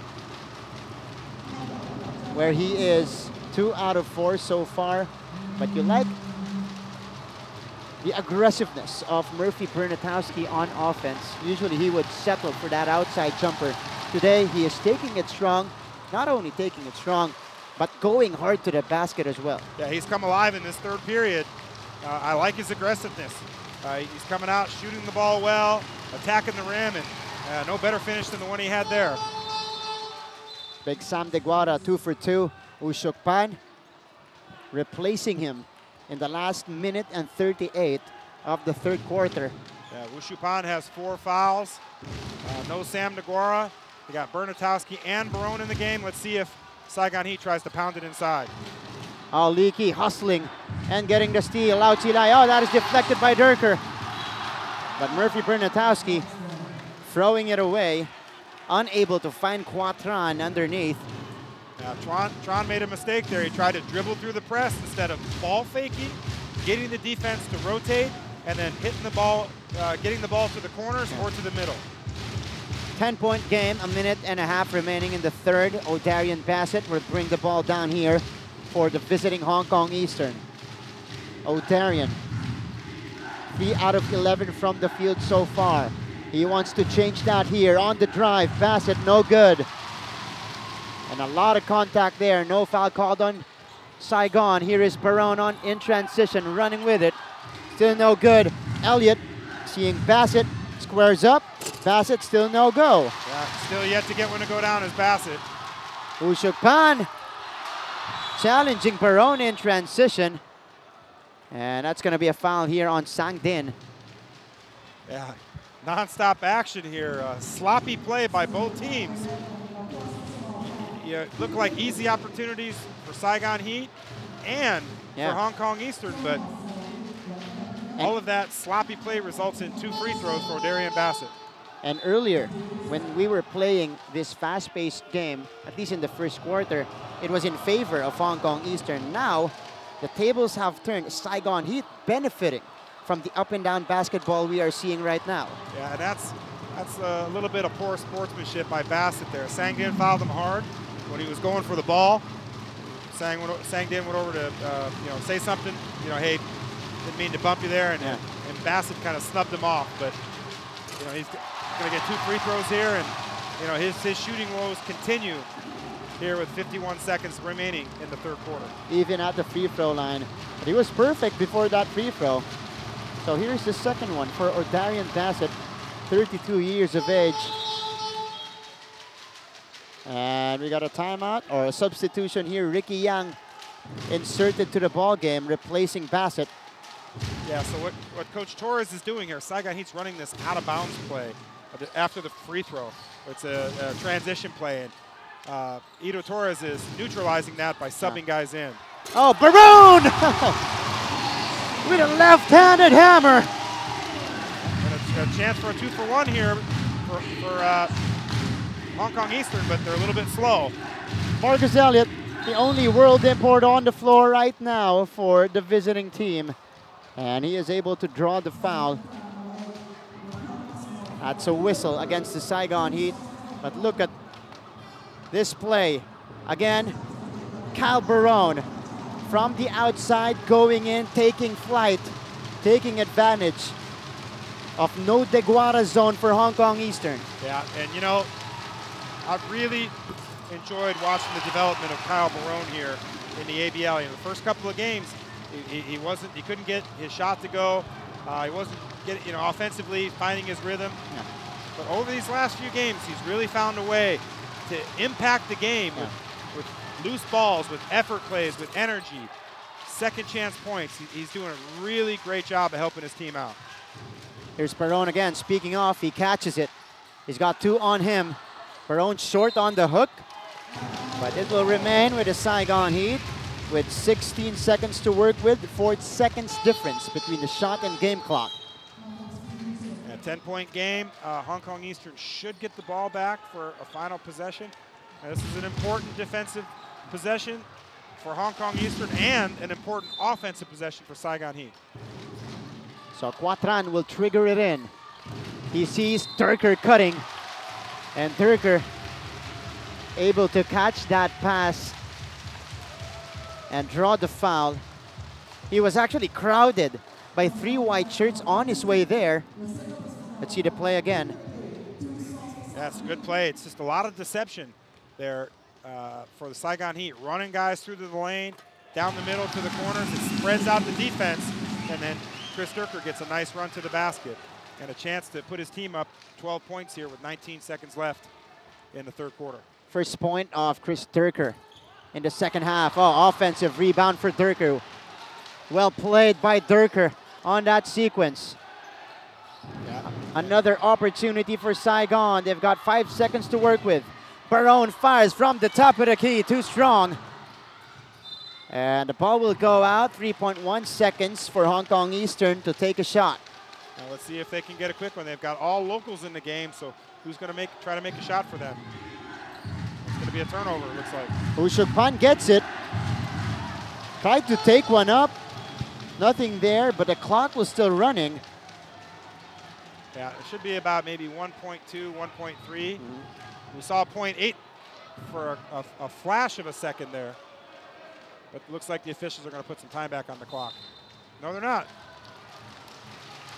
where he is 2 out of 4 so far. But you like the aggressiveness of Murphy Bernatowski on offense. Usually he would settle for that outside jumper. Today he is taking it strong. Not only taking it strong, but going hard to the basket as well. Yeah, he's come alive in this third period. I like his aggressiveness. He's coming out, shooting the ball well, attacking the rim, and no better finish than the one he had there. Big Sam Deguara, 2 for 2. Ushok Pan replacing him in the last minute and 38 of the third quarter. Yeah, Wushupan has 4 fouls. No Sam Deguara. We got Bernatowski and Barone in the game. Let's see if Saigon Heat tries to pound it inside. Oh, Leakey hustling and getting the steal. Lau Chilai. Oh, that is deflected by Durker. But Murphy Bernatowski throwing it away, unable to find Quatran underneath. Yeah, Tron made a mistake there. He tried to dribble through the press instead of ball faking, getting the defense to rotate, and then hitting the ball, getting the ball to the corners or to the middle. 10-point game, 1.5 minutes remaining in the third. O'Darian Bassett will bring the ball down here for the visiting Hong Kong Eastern. O'Darian. 3 out of 11 from the field so far. He wants to change that here on the drive. Bassett, no good. And a lot of contact there. No foul called on Saigon. Here is Barone on in transition, running with it. Still no good. Elliott seeing Bassett, squares up. Bassett still no go. Yeah, still yet to get one to go down is Bassett. Ushukpan challenging Barone in transition. And that's going to be a foul here on Sang Din. Yeah, non-stop action here. Sloppy play by both teams. It looked like easy opportunities for Saigon Heat and for Hong Kong Eastern, but all of that sloppy play results in 2 free throws for Darian Bassett. And earlier, when we were playing this fast-paced game, at least in the first quarter, it was in favor of Hong Kong Eastern. Now, the tables have turned. Saigon Heat benefiting from the up-and-down basketball we are seeing right now. Yeah, and that's a little bit of poor sportsmanship by Bassett there. Sang Din fouled him hard when he was going for the ball. Sang Din went over to say something. Hey, didn't mean to bump you there, and Bassett kind of snubbed him off. But he's going to get 2 free throws here, and his shooting woes continue here with 51 seconds remaining in the third quarter. Even at the free throw line. But he was perfect before that free throw. So here's the second one for O'Darian Bassett, 32 years of age. And we got a timeout or a substitution here. Ricky Yang inserted to the ball game, replacing Bassett. Yeah, so what Coach Torres is doing here, Saigon Heat's running this out-of-bounds play after the free throw. It's a transition play, and Ido Torres is neutralizing that by subbing guys in. Oh, Barone! With a left-handed hammer. And a chance for a 2-for-1 here for Hong Kong Eastern, but they're a little bit slow. Marcus Elliott, the only world import on the floor right now for the visiting team. And he is able to draw the foul. That's a whistle against the Saigon Heat. But look at this play. Again, Cal Barone from the outside going in, taking flight, taking advantage of no Deguara zone for Hong Kong Eastern. Yeah, and I've really enjoyed watching the development of Kyle Barone here in the ABL. In the first couple of games, he couldn't get his shot to go. He wasn't getting, offensively finding his rhythm. Yeah. But over these last few games, he's really found a way to impact the game with loose balls, with effort plays, with energy, second chance points. He's doing a really great job of helping his team out. Here's Barone again. Speaking off, he catches it. He's got 2 on him. Barone short on the hook, but it will remain with the Saigon Heat with 16 seconds to work with, 4 seconds difference between the shot and game clock. A 10-point game. Hong Kong Eastern should get the ball back for a final possession. This is an important defensive possession for Hong Kong Eastern and an important offensive possession for Saigon Heat. So Quatran will trigger it in. He sees Durker cutting, and Durker able to catch that pass and draw the foul. He was actually crowded by 3 white shirts on his way there. Let's see the play again. That's a good play. It's just a lot of deception there for the Saigon Heat. Running guys through the lane, down the middle to the corners. It spreads out the defense, and then Chris Durker gets a nice run to the basket and a chance to put his team up 12 points here with 19 seconds left in the third quarter. First point of Chris Durker in the second half. Oh, offensive rebound for Durker. Well played by Durker on that sequence. Yeah. Another opportunity for Saigon. They've got 5 seconds to work with. Barone fires from the top of the key, too strong. And the ball will go out. 3.1 seconds for Hong Kong Eastern to take a shot. Now let's see if they can get a quick one. They've got all locals in the game, so who's going to try to make a shot for them? It's going to be a turnover, it looks like. Ushukpan gets it. Tried to take one up. Nothing there, but the clock was still running. Yeah, it should be about maybe 1.2, 1.3. We saw 0.8 for a flash of a second there. But it looks like the officials are going to put some time back on the clock. No, they're not.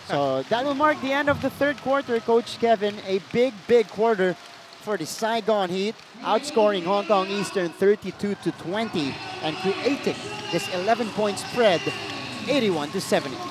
So that will mark the end of the third quarter, Coach Kevin. A big, big quarter for the Saigon Heat, outscoring Hong Kong Eastern 32-20 and creating this 11-point spread, 81-70.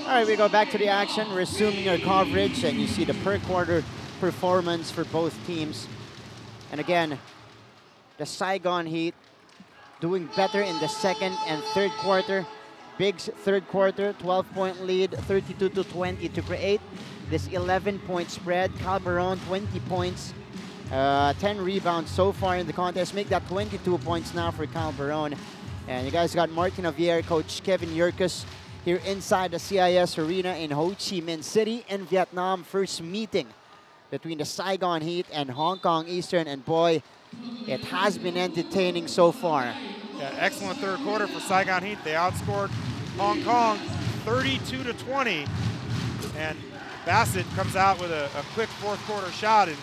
All right, we go back to the action, resuming our coverage, and you see the per quarter performance for both teams. And again, the Saigon Heat doing better in the second and third quarter. Big's third quarter, 12-point lead, 32-20 to create this 11-point spread. Calderon, 20 points, 10 rebounds so far in the contest. Make that 22 points now for Calderon. And you guys got Martin Javier, Coach Kevin Yerkes here inside the CIS Arena in Ho Chi Minh City in Vietnam. First meeting between the Saigon Heat and Hong Kong Eastern. And boy, it has been entertaining so far. Yeah, excellent third quarter for Saigon Heat. They outscored Hong Kong 32-20. And Bassett comes out with a quick fourth quarter shot, and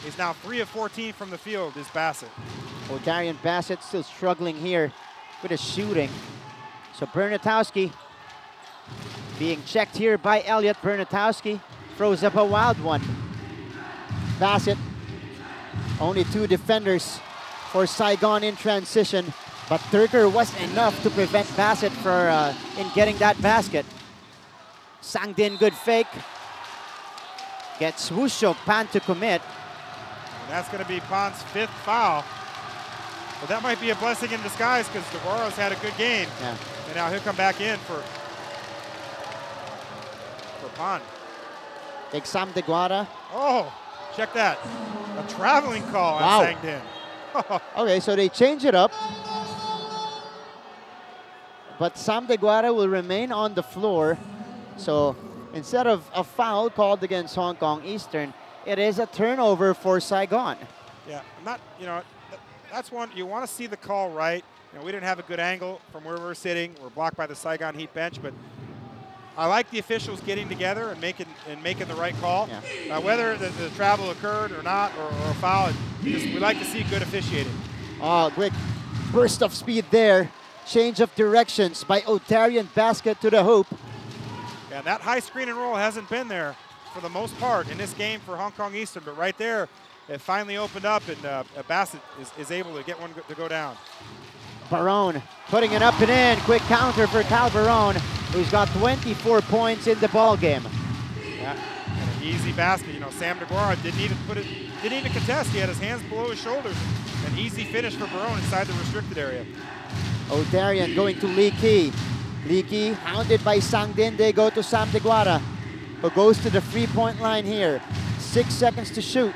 he's now 3 of 14 from the field, is Bassett. Oh, Darian Bassett still struggling here with his shooting. So Bernatowski being checked here by Elliott. Bernatowski throws up a wild one. Bassett, only 2 defenders for Saigon in transition, but Turker was enough to prevent Bassett in getting that basket. Sang Din, good fake. Gets Wushok Pan to commit. And that's going to be Pan's 5th foul. But that might be a blessing in disguise because Deguara's had a good game. Yeah. And now he'll come back in for Pan. Big Sam Deguara. Oh, check that. A traveling call wow. on Sang Din. Okay, so they change it up. But Sam Deguara will remain on the floor. So instead of a foul called against Hong Kong Eastern, it is a turnover for Saigon. Yeah, that's one, you want to see the call right. You know, we didn't have a good angle from where we're sitting. We're blocked by the Saigon Heat bench, but I like the officials getting together and making the right call. Yeah. Whether the travel occurred or not, or a foul, we like to see good officiating. Oh, quick burst of speed there. Change of directions by Otarian basket to the hoop. Yeah, that high screen and roll hasn't been there for the most part in this game for Hong Kong Eastern, but right there, it finally opened up, and Bassett is able to get one to go down. Barone putting it up and in. Quick counter for Cal Barone, who's got 24 points in the ball game. Yeah, and an easy basket. You know, Sam Deguara didn't even contest. He had his hands below his shoulders. An easy finish for Barone inside the restricted area. O'Darian going to Lee Kee. Lee Kee hounded by Sang Din. They go to Sam Deguara, who goes to the 3-point line here. 6 seconds to shoot.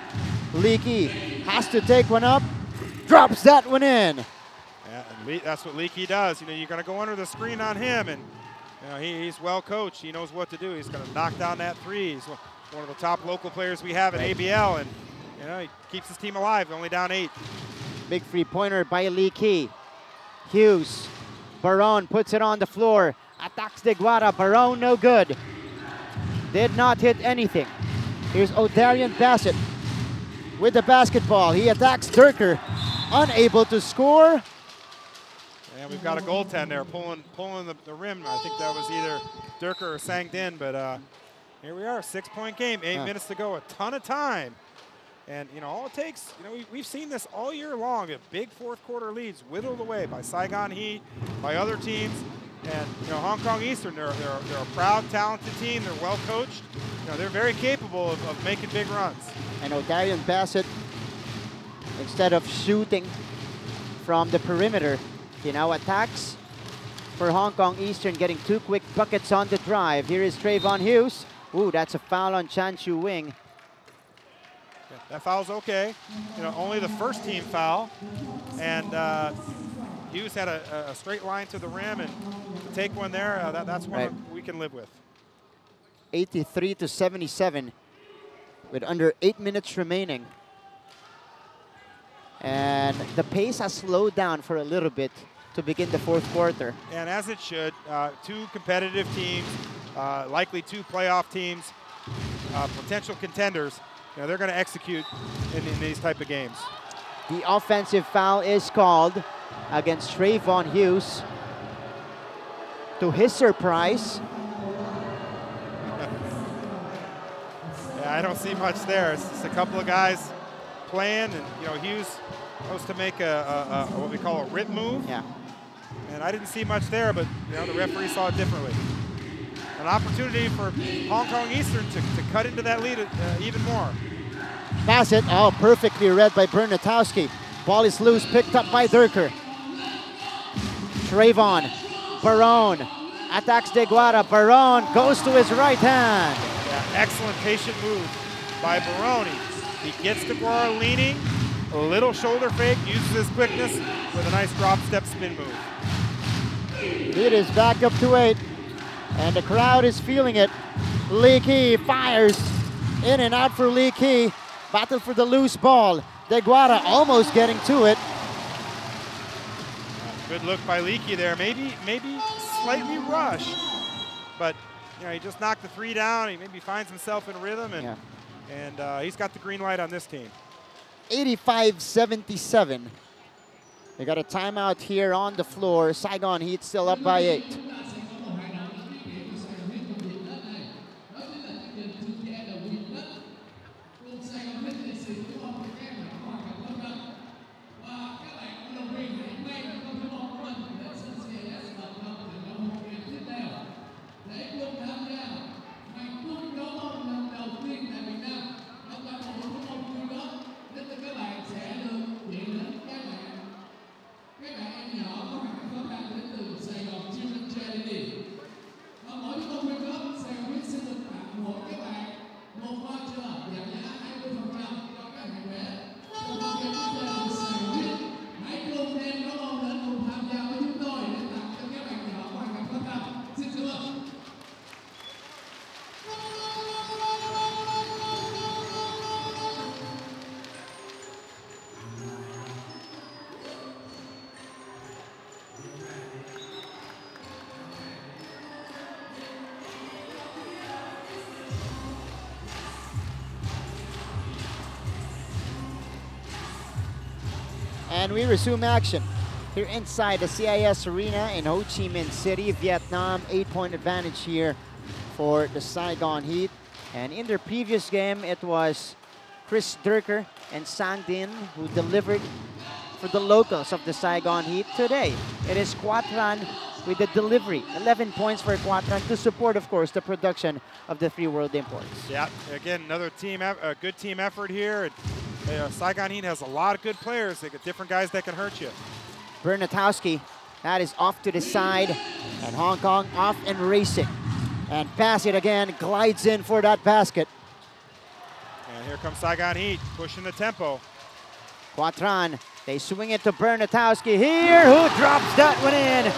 Lee Kee has to take one up. Drops that one in. Yeah, and that's what Lee Kee does. You know, you're going to go under the screen on him, and you know, he's well coached. He knows what to do. He's going to knock down that three. He's one of the top local players we have at ABL, and you know, he keeps his team alive. Only down 8. Big three-pointer by Lee Key. Hughes. Barone puts it on the floor. Attacks De Guara. Barone no good. Did not hit anything. Here's O'Darian Bassett with the basketball. He attacks Durker. Unable to score. And we've got a goaltender pulling the rim. I think that was either Durker or Sangdin, but here we are, 6-point game, 8 minutes to go, a ton of time. And, you know, all it takes, you know, we've seen this all year long, big fourth quarter leads whittled away by Saigon Heat, by other teams. And, you know, Hong Kong Eastern, they're a proud, talented team. They're well coached. You know, they're very capable of making big runs. And O'Darian Bassett, instead of shooting from the perimeter, he now attacks for Hong Kong Eastern, getting 2 quick buckets on the drive. Here is Trayvon Hughes. Ooh, that's a foul on Chan Chu Wing. Yeah, that foul's okay. You know, only the first team foul. And Hughes had a straight line to the rim, and to take one there, that's one we can live with. 83-77 with under 8 minutes remaining. And the pace has slowed down for a little bit to begin the fourth quarter. And as it should, 2 competitive teams, likely 2 playoff teams, potential contenders. You know, they're going to execute in these type of games. The offensive foul is called against Trayvon Hughes. To his surprise. Yeah, I don't see much there. It's just a couple of guys playing, and you know, Hughes supposed to make a what we call a rip move. Yeah. And I didn't see much there, but you know, the referee saw it differently. An opportunity for Hong Kong Eastern to cut into that lead even more. Bassett, oh, perfectly read by Bernatowski. Ball is loose, picked up by Durker. Trayvon, Barone, attacks De Guara. Barone goes to his right hand. Yeah, excellent patient move by Barone. He gets De Guara leaning, a little shoulder fake, uses his quickness with a nice drop step spin move. It is back up to 8, and the crowd is feeling it. Lee Key fires in and out for Lee Key. Battle for the loose ball. De Guara almost getting to it. Good look by Lee Key there. Maybe slightly rushed, but you know, he just knocked the 3 down. He maybe finds himself in rhythm, and he's got the green light on this team. 85-77. They got a timeout here on the floor. Saigon Heat still up by 8. And we resume action here inside the CIS Arena in Ho Chi Minh City, Vietnam. 8-point advantage here for the Saigon Heat. And in their previous game, it was Chris Durker and Sang Din who delivered for the locals of the Saigon Heat. Today, it is Quatran with the delivery. 11 points for Quatran to support, of course, the production of the 3 world imports. Yeah, again, another team, a good team effort here. Saigon Heat has a lot of good players. They got different guys that can hurt you. Bernatowski, that is off to the side, and Hong Kong off and racing. And Bassett again glides in for that basket. And here comes Saigon Heat, pushing the tempo. Quatran, they swing it to Bernatowski here, who drops that one in.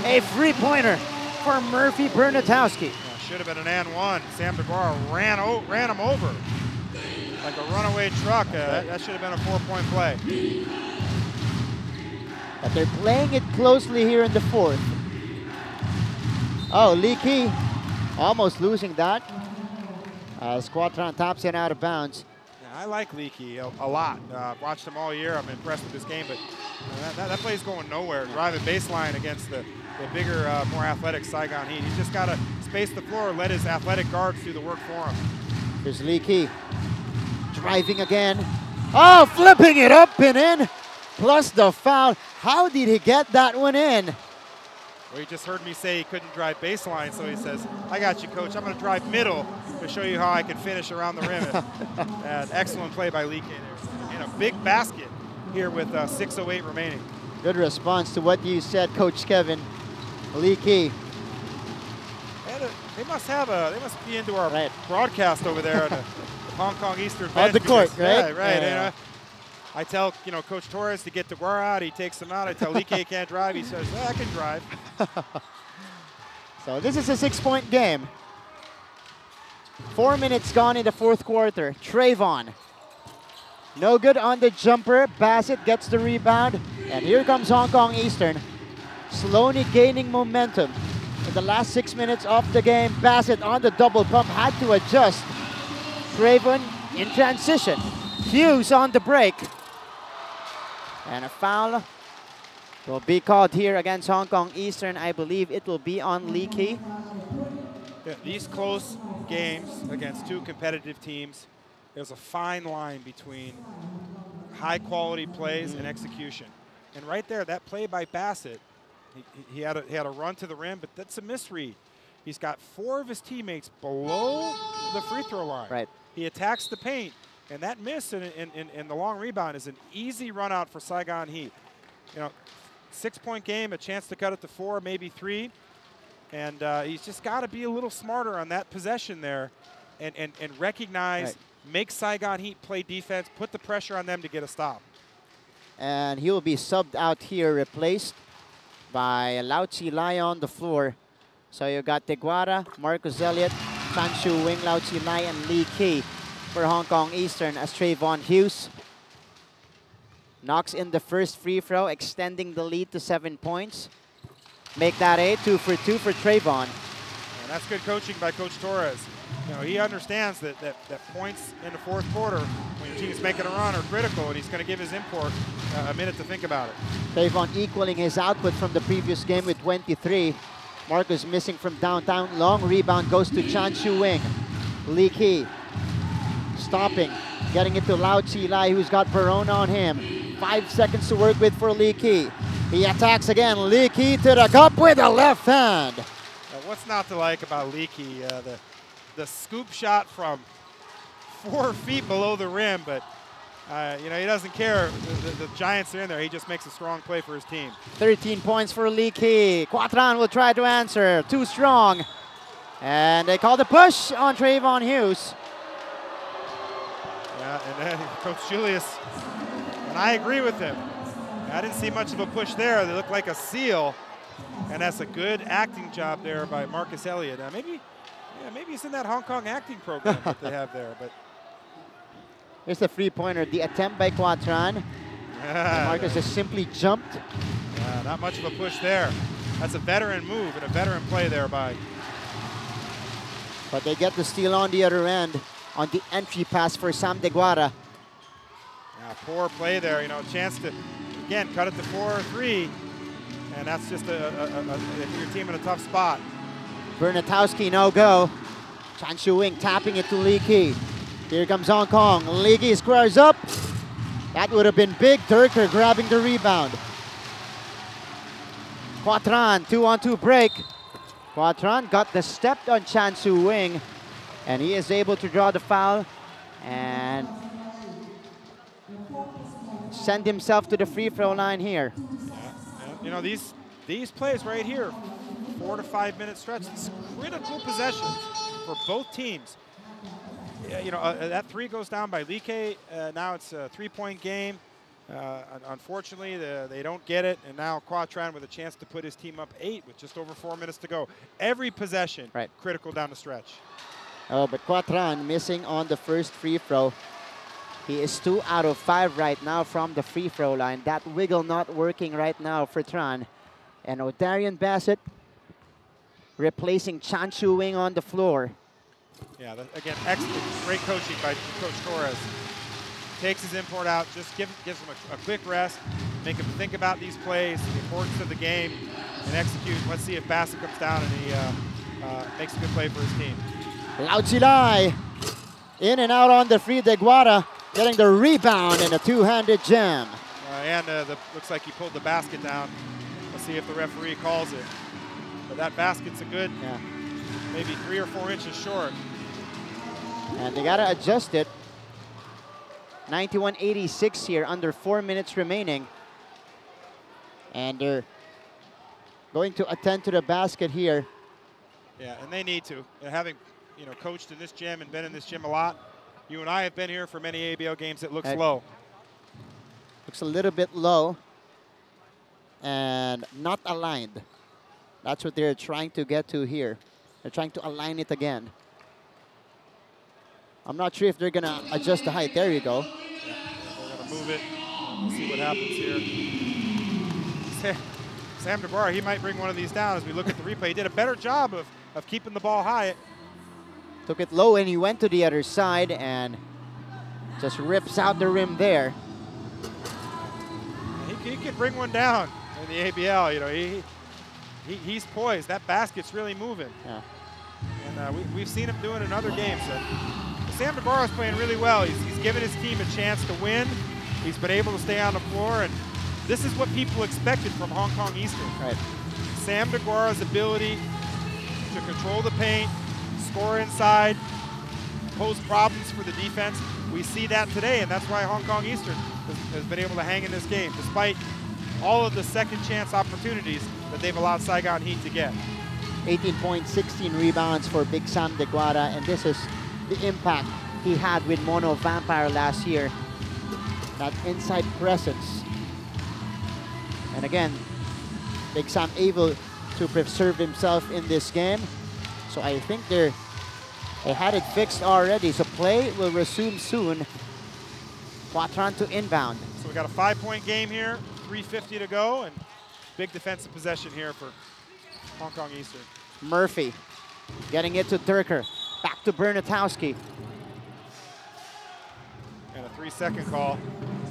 A three-pointer for Murphy Bernatowski. Yeah, should have been an and one. Sam De Guara ran him over like a runaway truck. That should have been a 4-point play. But they're playing it closely here in the fourth. Oh, Lee Key almost losing that. As Quatran taps it out of bounds. Yeah, I like Leaky a lot. Watched him all year. I'm impressed with this game, but that play's going nowhere. Driving baseline against the bigger, more athletic Saigon Heat. He's just got to space the floor, let his athletic guards do the work for him. Here's Lee Key. Driving again. Oh, flipping it up and in. Plus the foul. How did he get that one in? Well, he just heard me say he couldn't drive baseline, so he says, I got you, coach. I'm going to drive middle to show you how I can finish around the rim. An excellent play by Lee Key there. And a big basket here with 6:08 remaining. Good response to what you said, Coach Kevin. Lee Key. They must be into our broadcast over there at the Hong Kong Eastern bench. On the court, right? Yeah, right. Yeah. I tell Coach Torres to get Deguara out. He takes him out. I tell Lee Key can't drive. He says, I can drive. So this is a 6-point game. 4 minutes gone in the fourth quarter. Trayvon. No good on the jumper. Bassett gets the rebound. And here comes Hong Kong Eastern. Slowly gaining momentum. In the last 6 minutes of the game, Bassett on the double pump had to adjust. Trayvon in transition. Hughes on the break. And a foul will be called here against Hong Kong Eastern. I believe it will be on Lee Key. Yeah, these close games against two competitive teams, there's a fine line between high quality plays and execution. And right there, that play by Bassett, he had a run to the rim, but that's a misread. He's got 4 of his teammates below the free throw line. Right. He attacks the paint, and that miss in the long rebound is an easy run out for Saigon Heat. 6-point game, a chance to cut it to 4, maybe 3. And he's just got to be a little smarter on that possession there and recognize, make Saigon Heat play defense, put the pressure on them to get a stop. And he will be subbed out here, replaced by Lau Chi Lai on the floor. So you got Deguara, Marcus Elliott, Chan Shu Wing, Lau Chi Lai, and Lee Key for Hong Kong Eastern as Trayvon Hughes knocks in the first free throw, extending the lead to 7 points. Make that 8, 2 for 2 for Trayvon. And that's good coaching by Coach Torres. He understands that points in the fourth quarter when your team's making a run are critical, and he's going to give his import a minute to think about it. Trayvon equaling his output from the previous game with 23. Marcus missing from downtown. Long rebound goes to Chan Shu Wing. Lee Key stopping, getting it to Lau Chi Lai, who's got Verona on him. 5 seconds to work with for Lee Key. He attacks again. Lee Key to the cup with a left hand. What's not to like about Lee Key? The scoop shot from 4 feet below the rim, but he doesn't care. The Giants are in there. He just makes a strong play for his team. 13 points for Lee Key. Quatran will try to answer. Too strong. And they call the push on Trayvon Hughes. Yeah, and then Coach Julius, and I agree with him. I didn't see much of a push there. They look like a seal, and that's a good acting job there by Marcus Elliott. Maybe it's in that Hong Kong acting program that they have there. But here's the three-pointer. The attempt by Quatran. Marcus has simply jumped. Not much of a push there. That's a veteran move and a veteran play there by. But they get the steal on the other end on the entry pass for Sam Deguara. Poor play there. Chance to, again, cut it to 4 or 3. And that's just your team in a tough spot. Bernatowski, no go. Chan Shu Wing tapping it to Lee Key. Here comes Hong Kong. Lee Key squares up. That would have been big. Durker grabbing the rebound. Quatran, 2-on-2 break. Quatran got the step on Chan Shu Wing, and he is able to draw the foul and send himself to the free throw line here. These plays right here, 4 to 5 minute stretch, it's critical possessions for both teams. That 3 goes down by Lee Key. Now it's a 3-point game. Unfortunately, they don't get it, and now Quatran with a chance to put his team up 8 with just over 4 minutes to go. Every possession, critical down the stretch. Oh, but Quatran missing on the first free throw. He is 2 out of 5 right now from the free throw line. That wiggle not working right now for Tran. And O'Darian Bassett replacing Chan Chu Wing on the floor. Yeah, again, excellent, great coaching by Coach Torres. Takes his import out, just gives him a quick rest, make him think about these plays, the importance of the game, and execute. Let's see if Bassett comes down and he makes a good play for his team. Lau Chilai in and out on the free. Deguara getting the rebound and a two-handed jam. Looks like he pulled the basket down. Let's see if the referee calls it. But that basket's a good, maybe 3 or 4 inches short. And they gotta adjust it. 91-86 here, under 4 minutes remaining. And they're going to attend to the basket here. Yeah, and they need to. Having, coached in this gym and been in this gym a lot, you and I have been here for many ABL games. It looks low. Looks a little bit low and not aligned. That's what they're trying to get to here. They're trying to align it again. I'm not sure if they're gonna adjust the height. There you go. Yeah, we're gonna move it. We'll see what happens here. Sam DeBar, he might bring one of these down as we look at the replay. He did a better job of keeping the ball high. Took it low and he went to the other side and just rips out the rim there. He could bring one down in the ABL. He's poised. That basket's really moving. Yeah. And we've seen him do it in other games. Sam DeBarro's playing really well. He's given his team a chance to win. He's been able to stay on the floor, and this is what people expected from Hong Kong Eastern. Right. Sam DeGuara's ability to control the paint, score inside, pose problems for the defense. We see that today, and that's why Hong Kong Eastern has been able to hang in this game, despite all of the second chance opportunities that they've allowed Saigon Heat to get. 18 points, 16 rebounds for Big Sam Deguara, and this is the impact he had with Mono Vampire last year. That inside presence. And again, Big Sam able to preserve himself in this game. So I think they had it fixed already. So play will resume soon. Quatron to inbound. So we got a 5-point game here, 3:50 to go, and big defensive possession here for Hong Kong Eastern. Murphy getting it to Durker. Back to Bernatowski. And a 3-second call.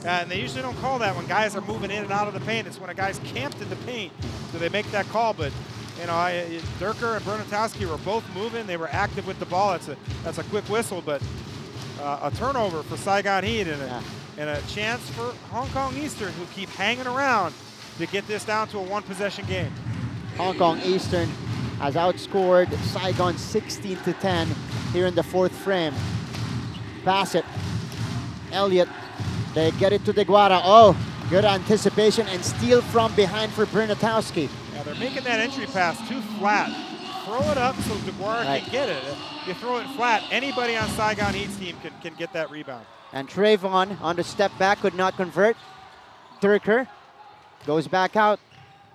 And they usually don't call that when guys are moving in and out of the paint. It's when a guy's camped in the paint do they make that call. But Durker and Bernatowski were both moving. They were active with the ball. That's a quick whistle, but a turnover for Saigon Heat and a chance for Hong Kong Eastern, who keep hanging around to get this down to a 1-possession game. Hong Kong Eastern has outscored Saigon 16-10 here in the 4th frame. Bassett, Elliott, they get it to Deguara. Oh, good anticipation and steal from behind for Bernatowski. Yeah, they're making that entry pass too flat. Throw it up so Deguara can get it. You throw it flat, anybody on Saigon Heat's team can get that rebound. And Trayvon on the step back could not convert. Durker goes back out,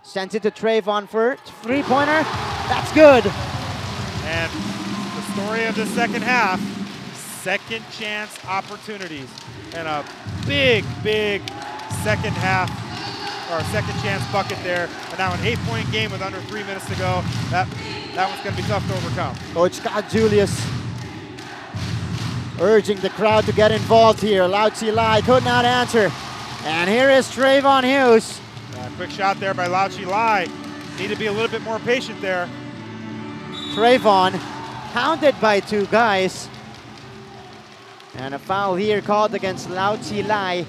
sends it to Trayvon for three-pointer. That's good. And the story of the second half, second chance opportunities. And a big second half, or second chance bucket there. And now an 8-point game with under 3 minutes to go. That one's gonna be tough to overcome. Coach Scott Julius urging the crowd to get involved here. Lau Chi Lai could not answer. And here is Trayvon Hughes. Quick shot there by Lau Chi Lai. Need to be a little bit more patient there. Trayvon hounded by 2 guys. And a foul here called against Lau Chi Lai,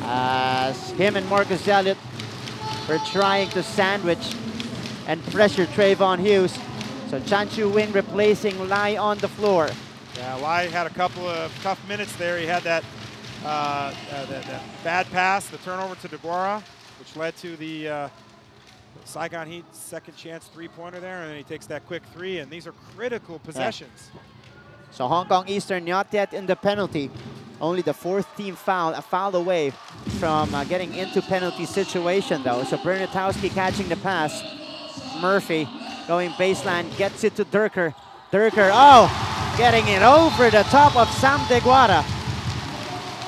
as him and Marcus Elliott were trying to sandwich and pressure Trayvon Hughes. So Chan Chu Wing replacing Lai on the floor. Yeah, Lai had a couple of tough minutes there. He had that bad pass, the turnover to Deguara, which led to the Saigon Heat second chance 3-pointer there, and then he takes that quick 3, and these are critical possessions. Yeah. So Hong Kong Eastern not yet in the penalty. Only the 4th team foul, a foul away from getting into penalty situation though. So Bernatowski catching the pass. Murphy going baseline, gets it to Durker. Durker, oh, getting it over the top of Sam Deguara.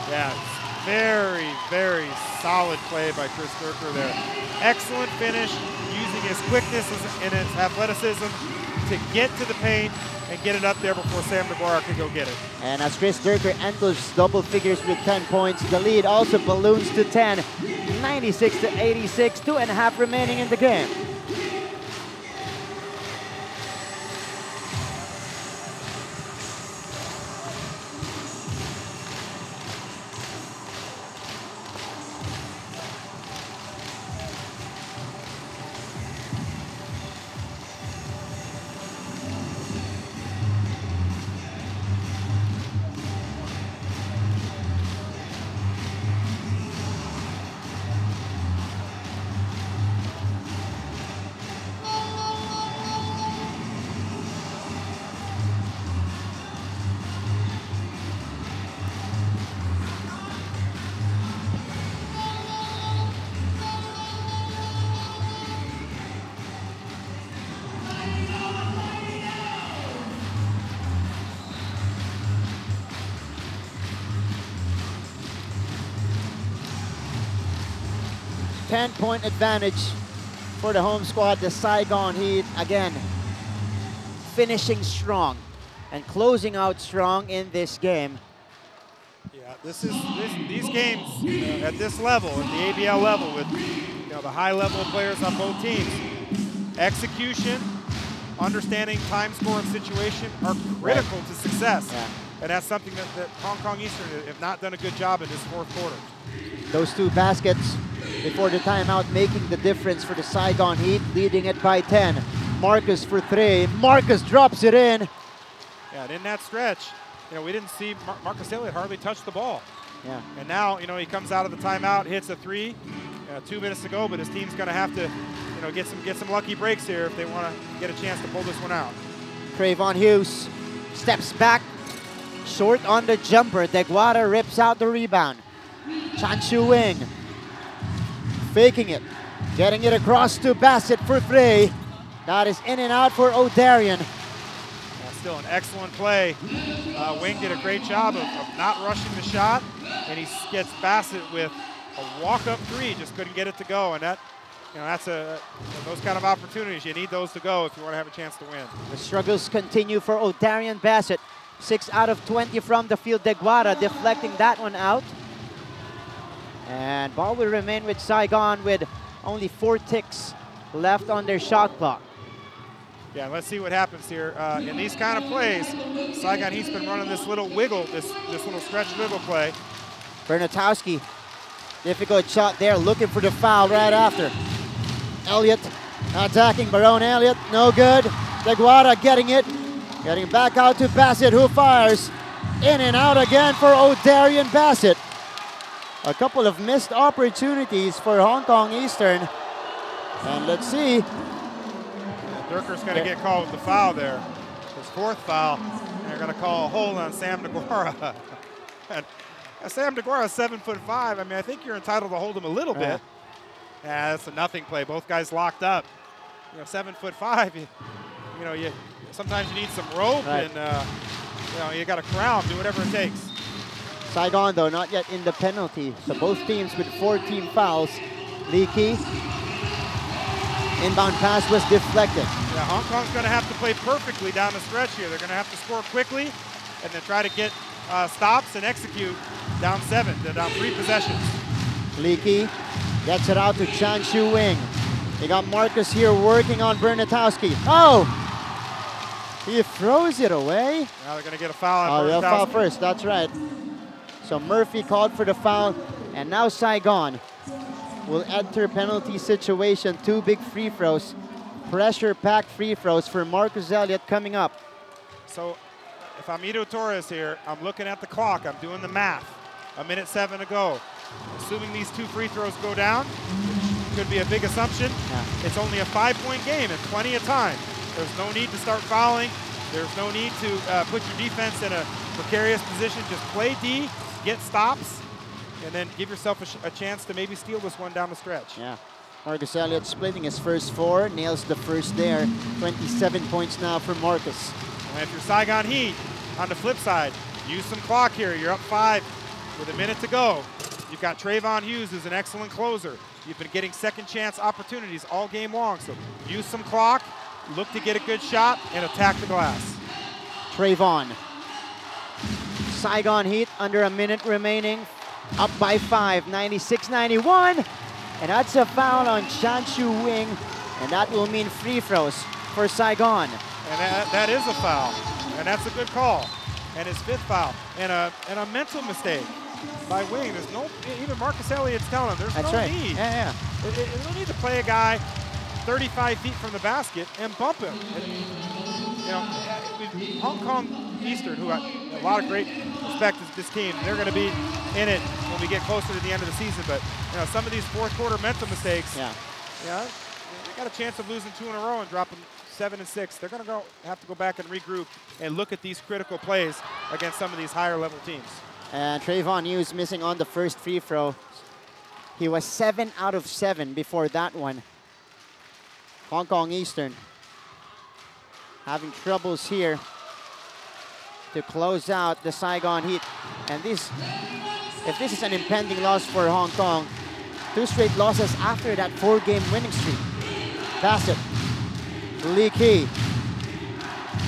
Yeah, it's very, very solid play by Chris Durker there. Excellent finish, using his quickness and his athleticism to get to the paint and get it up there before Sam Naguara could go get it. And as Chris Durker enters double figures with 10 points, the lead also balloons to 10, 96-86, 2.5 remaining in the game. Point advantage for the home squad, the Saigon Heat. Again, finishing strong and closing out strong in this game. Yeah, these games at this level, at the ABL level, with the high level of players on both teams, execution, understanding time, score, and situation are critical to success. Yeah. And that's something that Hong Kong Eastern have not done a good job in this fourth quarter. Those two baskets before the timeout making the difference for the Saigon Heat, leading it by 10. Marcus for three. Marcus drops it in. Yeah, and in that stretch, we didn't see Marcus Elliott hardly touch the ball. Yeah. And now, he comes out of the timeout, hits a three, 2 minutes to go, but his team's going to have to, get some lucky breaks here if they want to get a chance to pull this one out. Trayvon Hughes steps back, short on the jumper. Deguara rips out the rebound. Chan Shu Wing faking it, getting it across to Bassett for three. That is in and out for O'Darian. Still an excellent play. Wing did a great job of not rushing the shot, and he gets Bassett with a walk-up three, just couldn't get it to go, and that's those kind of opportunities. You need those to go if you want to have a chance to win. The struggles continue for O'Darian Bassett. 6 out of 20 from the field. Deguara deflecting that one out. And ball will remain with Saigon with only 4 ticks left on their shot clock. Yeah, let's see what happens here. In these kind of plays, Saigon Heat's been running this little wiggle, this little stretch wiggle play. Bernatowski, difficult shot there, looking for the foul right after. Elliott attacking Barone Elliott, no good. Deguara getting it, getting back out to Bassett, who fires. In and out again for O'Darian Bassett. A couple of missed opportunities for Hong Kong Eastern. And let's see. Durker's going to get called with the foul there. His 4th foul. And they're going to call a hold on Sam Naguara. And Sam Naguara is 7'5". I mean, I think you're entitled to hold him a little bit. Yeah, that's a nothing play. Both guys locked up. 7'5". Sometimes you need some rope, and you got to crown, do whatever it takes. Saigon, though, not yet in the penalty. So both teams with 4 team fouls. Leaky. Inbound pass was deflected. Yeah, Hong Kong's going to have to play perfectly down the stretch here. They're going to have to score quickly and then try to get stops and execute down 7, down 3 possessions. Leaky gets it out to Chan Shu Wing. They got Marcus here working on Bernatowski. Oh! He throws it away. Now they're going to get a foul on Bernatowski. They'll foul first, that's right. So Murphy called for the foul, and now Saigon will enter penalty situation. 2 big free throws, pressure-packed free throws for Marcus Elliott coming up. So if I'm Ito Torres here, I'm looking at the clock, I'm doing the math. 1:07 to go. Assuming these 2 free throws go down, which could be a big assumption, it's only a 5-point game and plenty of time. There's no need to start fouling. There's no need to put your defense in a precarious position. Just play D, get stops, and then give yourself a chance to maybe steal this one down the stretch. Yeah. Marcus Elliott splitting his first 4, nails the first there. 27 points now for Marcus. And if you're Saigon Heat, on the flip side, use some clock here. You're up 5 with a minute to go, you've got Trayvon Hughes, who's an excellent closer. You've been getting second chance opportunities all game long, so use some clock, look to get a good shot, and attack the glass. Trayvon. Saigon Heat under a minute remaining, up by 5, 96-91. And that's a foul on Chan Chu Wing, and that will mean free throws for Saigon. And that is a foul, and that's a good call. And his 5th foul, and a mental mistake by Wing. There's no, even Marcus Elliott's telling him, there's that's no right. need. Yeah. There's no need to play a guy 35 feet from the basket and bump him. And, you know, Hong Kong Eastern, who got a lot of great respect as this team, they're going to be in it when we get closer to the end of the season. But you know, some of these fourth quarter mental mistakes, they got a chance of losing 2 in a row and dropping 7 and 6. They're going to have to go back and regroup and look at these critical plays against some of these higher level teams. And Trayvon Hughes missing on the first free throw. He was 7 out of 7 before that one. Hong Kong Eastern having troubles here to close out the Saigon Heat. And if this is an impending loss for Hong Kong, 2 straight losses after that 4-game winning streak. Bassett, Lee Kee,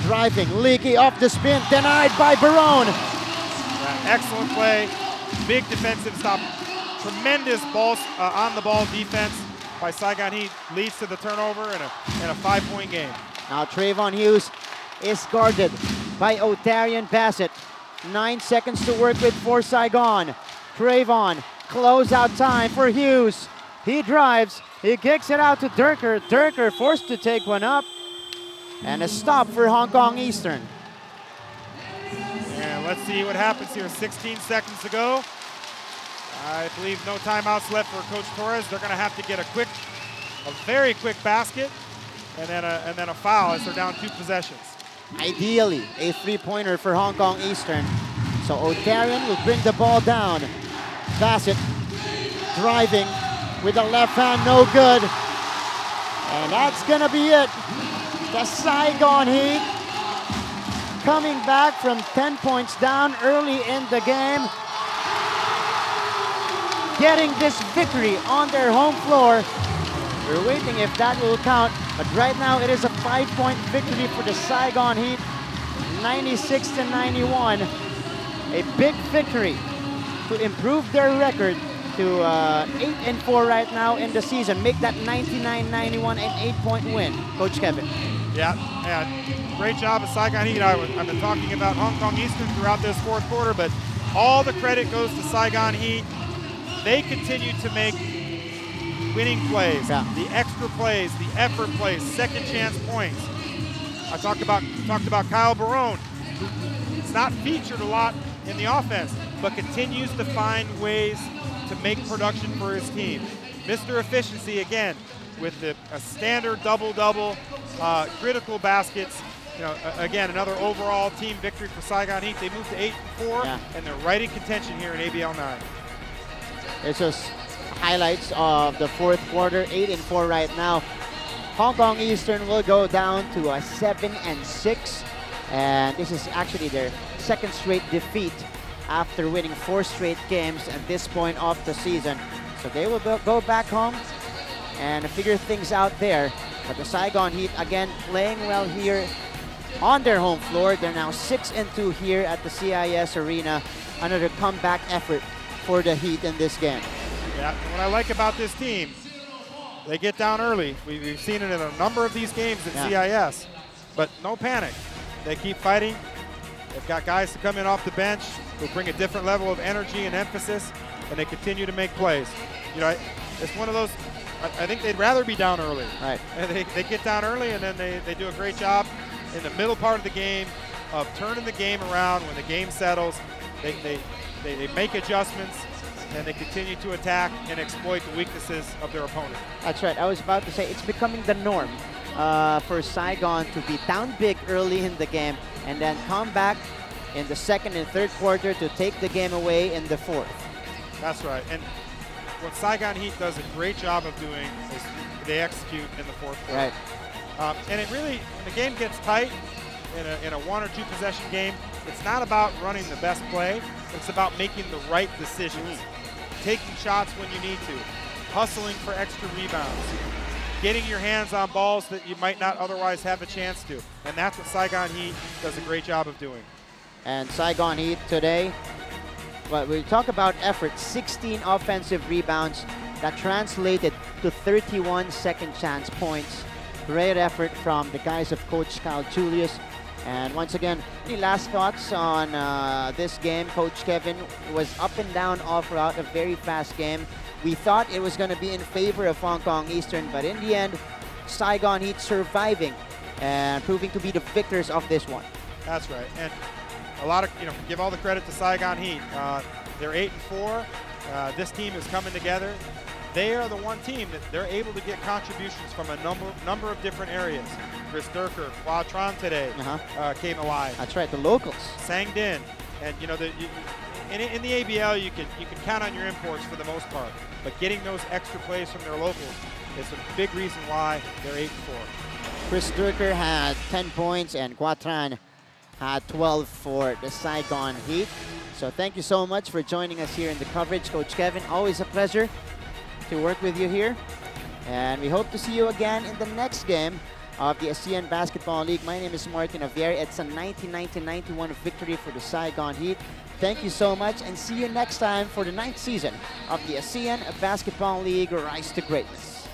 driving, Lee Kee off the spin, denied by Barone. Excellent play, big defensive stop, tremendous on the ball defense by Saigon Heat, leads to the turnover and a 5-point game. Now Trayvon Hughes is guarded by Otarian Bassett. 9 seconds to work with for Saigon. Trayvon, closeout time for Hughes. He drives, he kicks it out to Durker. Durker forced to take one up. And a stop for Hong Kong Eastern. And let's see what happens here. 16 seconds to go. I believe no timeouts left for Coach Torres. They're going to have to get a very quick basket, and then a foul as they're down 2 possessions. Ideally, a 3-pointer for Hong Kong Eastern. So Otarian will bring the ball down. Bassett driving with the left hand, no good. And that's going to be it. The Saigon Heat coming back from 10 points down early in the game, getting this victory on their home floor. We're waiting if that will count, but right now it is a 5-point victory for the Saigon Heat, 96-91. A big victory to improve their record to 8-4 right now in the season. Make that 99-91 an 8-point win. Coach Kevin. Yeah, great job of Saigon Heat. I've been talking about Hong Kong Eastern throughout this 4th quarter, but all the credit goes to Saigon Heat. They continue to make winning plays, the extra plays, the effort plays, second chance points. I talked about Kyle Barone, who's not featured a lot in the offense, but continues to find ways to make production for his team. Mr. Efficiency again with a standard double-double, critical baskets. You know, again, another overall team victory for Saigon Heat. They moved to 8-4, and they're right in contention here in ABL 9. It's just highlights of the 4th quarter, 8-4 right now. Hong Kong Eastern will go down to a 7-6, and this is actually their 2nd straight defeat after winning 4 straight games at this point of the season. So they will go back home and figure things out there. But the Saigon Heat again playing well here on their home floor. They're now 6-2 here at the CIS Arena. Another comeback effort for the Heat in this game. Yeah, what I like about this team, they get down early. We've seen it in a number of these games at CIS, but no panic. They keep fighting. They've got guys to come in off the bench who bring a different level of energy and emphasis, and they continue to make plays. You know, it's one of those, I think they'd rather be down early. Right. And they get down early, and then they do a great job in the middle part of the game of turning the game around when the game settles. They make adjustments, and they continue to attack and exploit the weaknesses of their opponent. That's right. I was about to say it's becoming the norm for Saigon to be down big early in the game and then come back in the 2nd and 3rd quarter to take the game away in the 4th. That's right. And what Saigon Heat does a great job of doing is they execute in the 4th quarter. Right. And it really, when the game gets tight in a 1 or 2 possession game, it's not about running the best play. It's about making the right decisions, taking shots when you need to, hustling for extra rebounds, getting your hands on balls that you might not otherwise have a chance to. And that's what Saigon Heat does a great job of doing. And Saigon Heat today, well, we talk about effort, 16 offensive rebounds. That translated to 31 second chance points. Great effort from the guys of Coach Kyle Julius. And once again, any last thoughts on this game? Coach Kevin was up and down all throughout, a very fast game. We thought it was going to be in favor of Hong Kong Eastern, but in the end, Saigon Heat surviving and proving to be the victors of this one. That's right. And a lot of, give all the credit to Saigon Heat. They're 8-4. This team is coming together. They are the one team that they're able to get contributions from a number of different areas. Chris Durker, Quatron today came alive. That's right, the locals. Sang Din. And in the ABL, you can count on your imports for the most part. But getting those extra plays from their locals is a big reason why they're 8-4. Chris Durker had 10 points and Quatron had 12 for the Saigon Heat. So thank you so much for joining us here in the coverage. Coach Kevin, always a pleasure to work with you here. And we hope to see you again in the next game of the ASEAN Basketball League. My name is Martin Avier. It's a 90-91 victory for the Saigon Heat. Thank you so much and see you next time for the 9th season of the ASEAN Basketball League Rise to Greatness.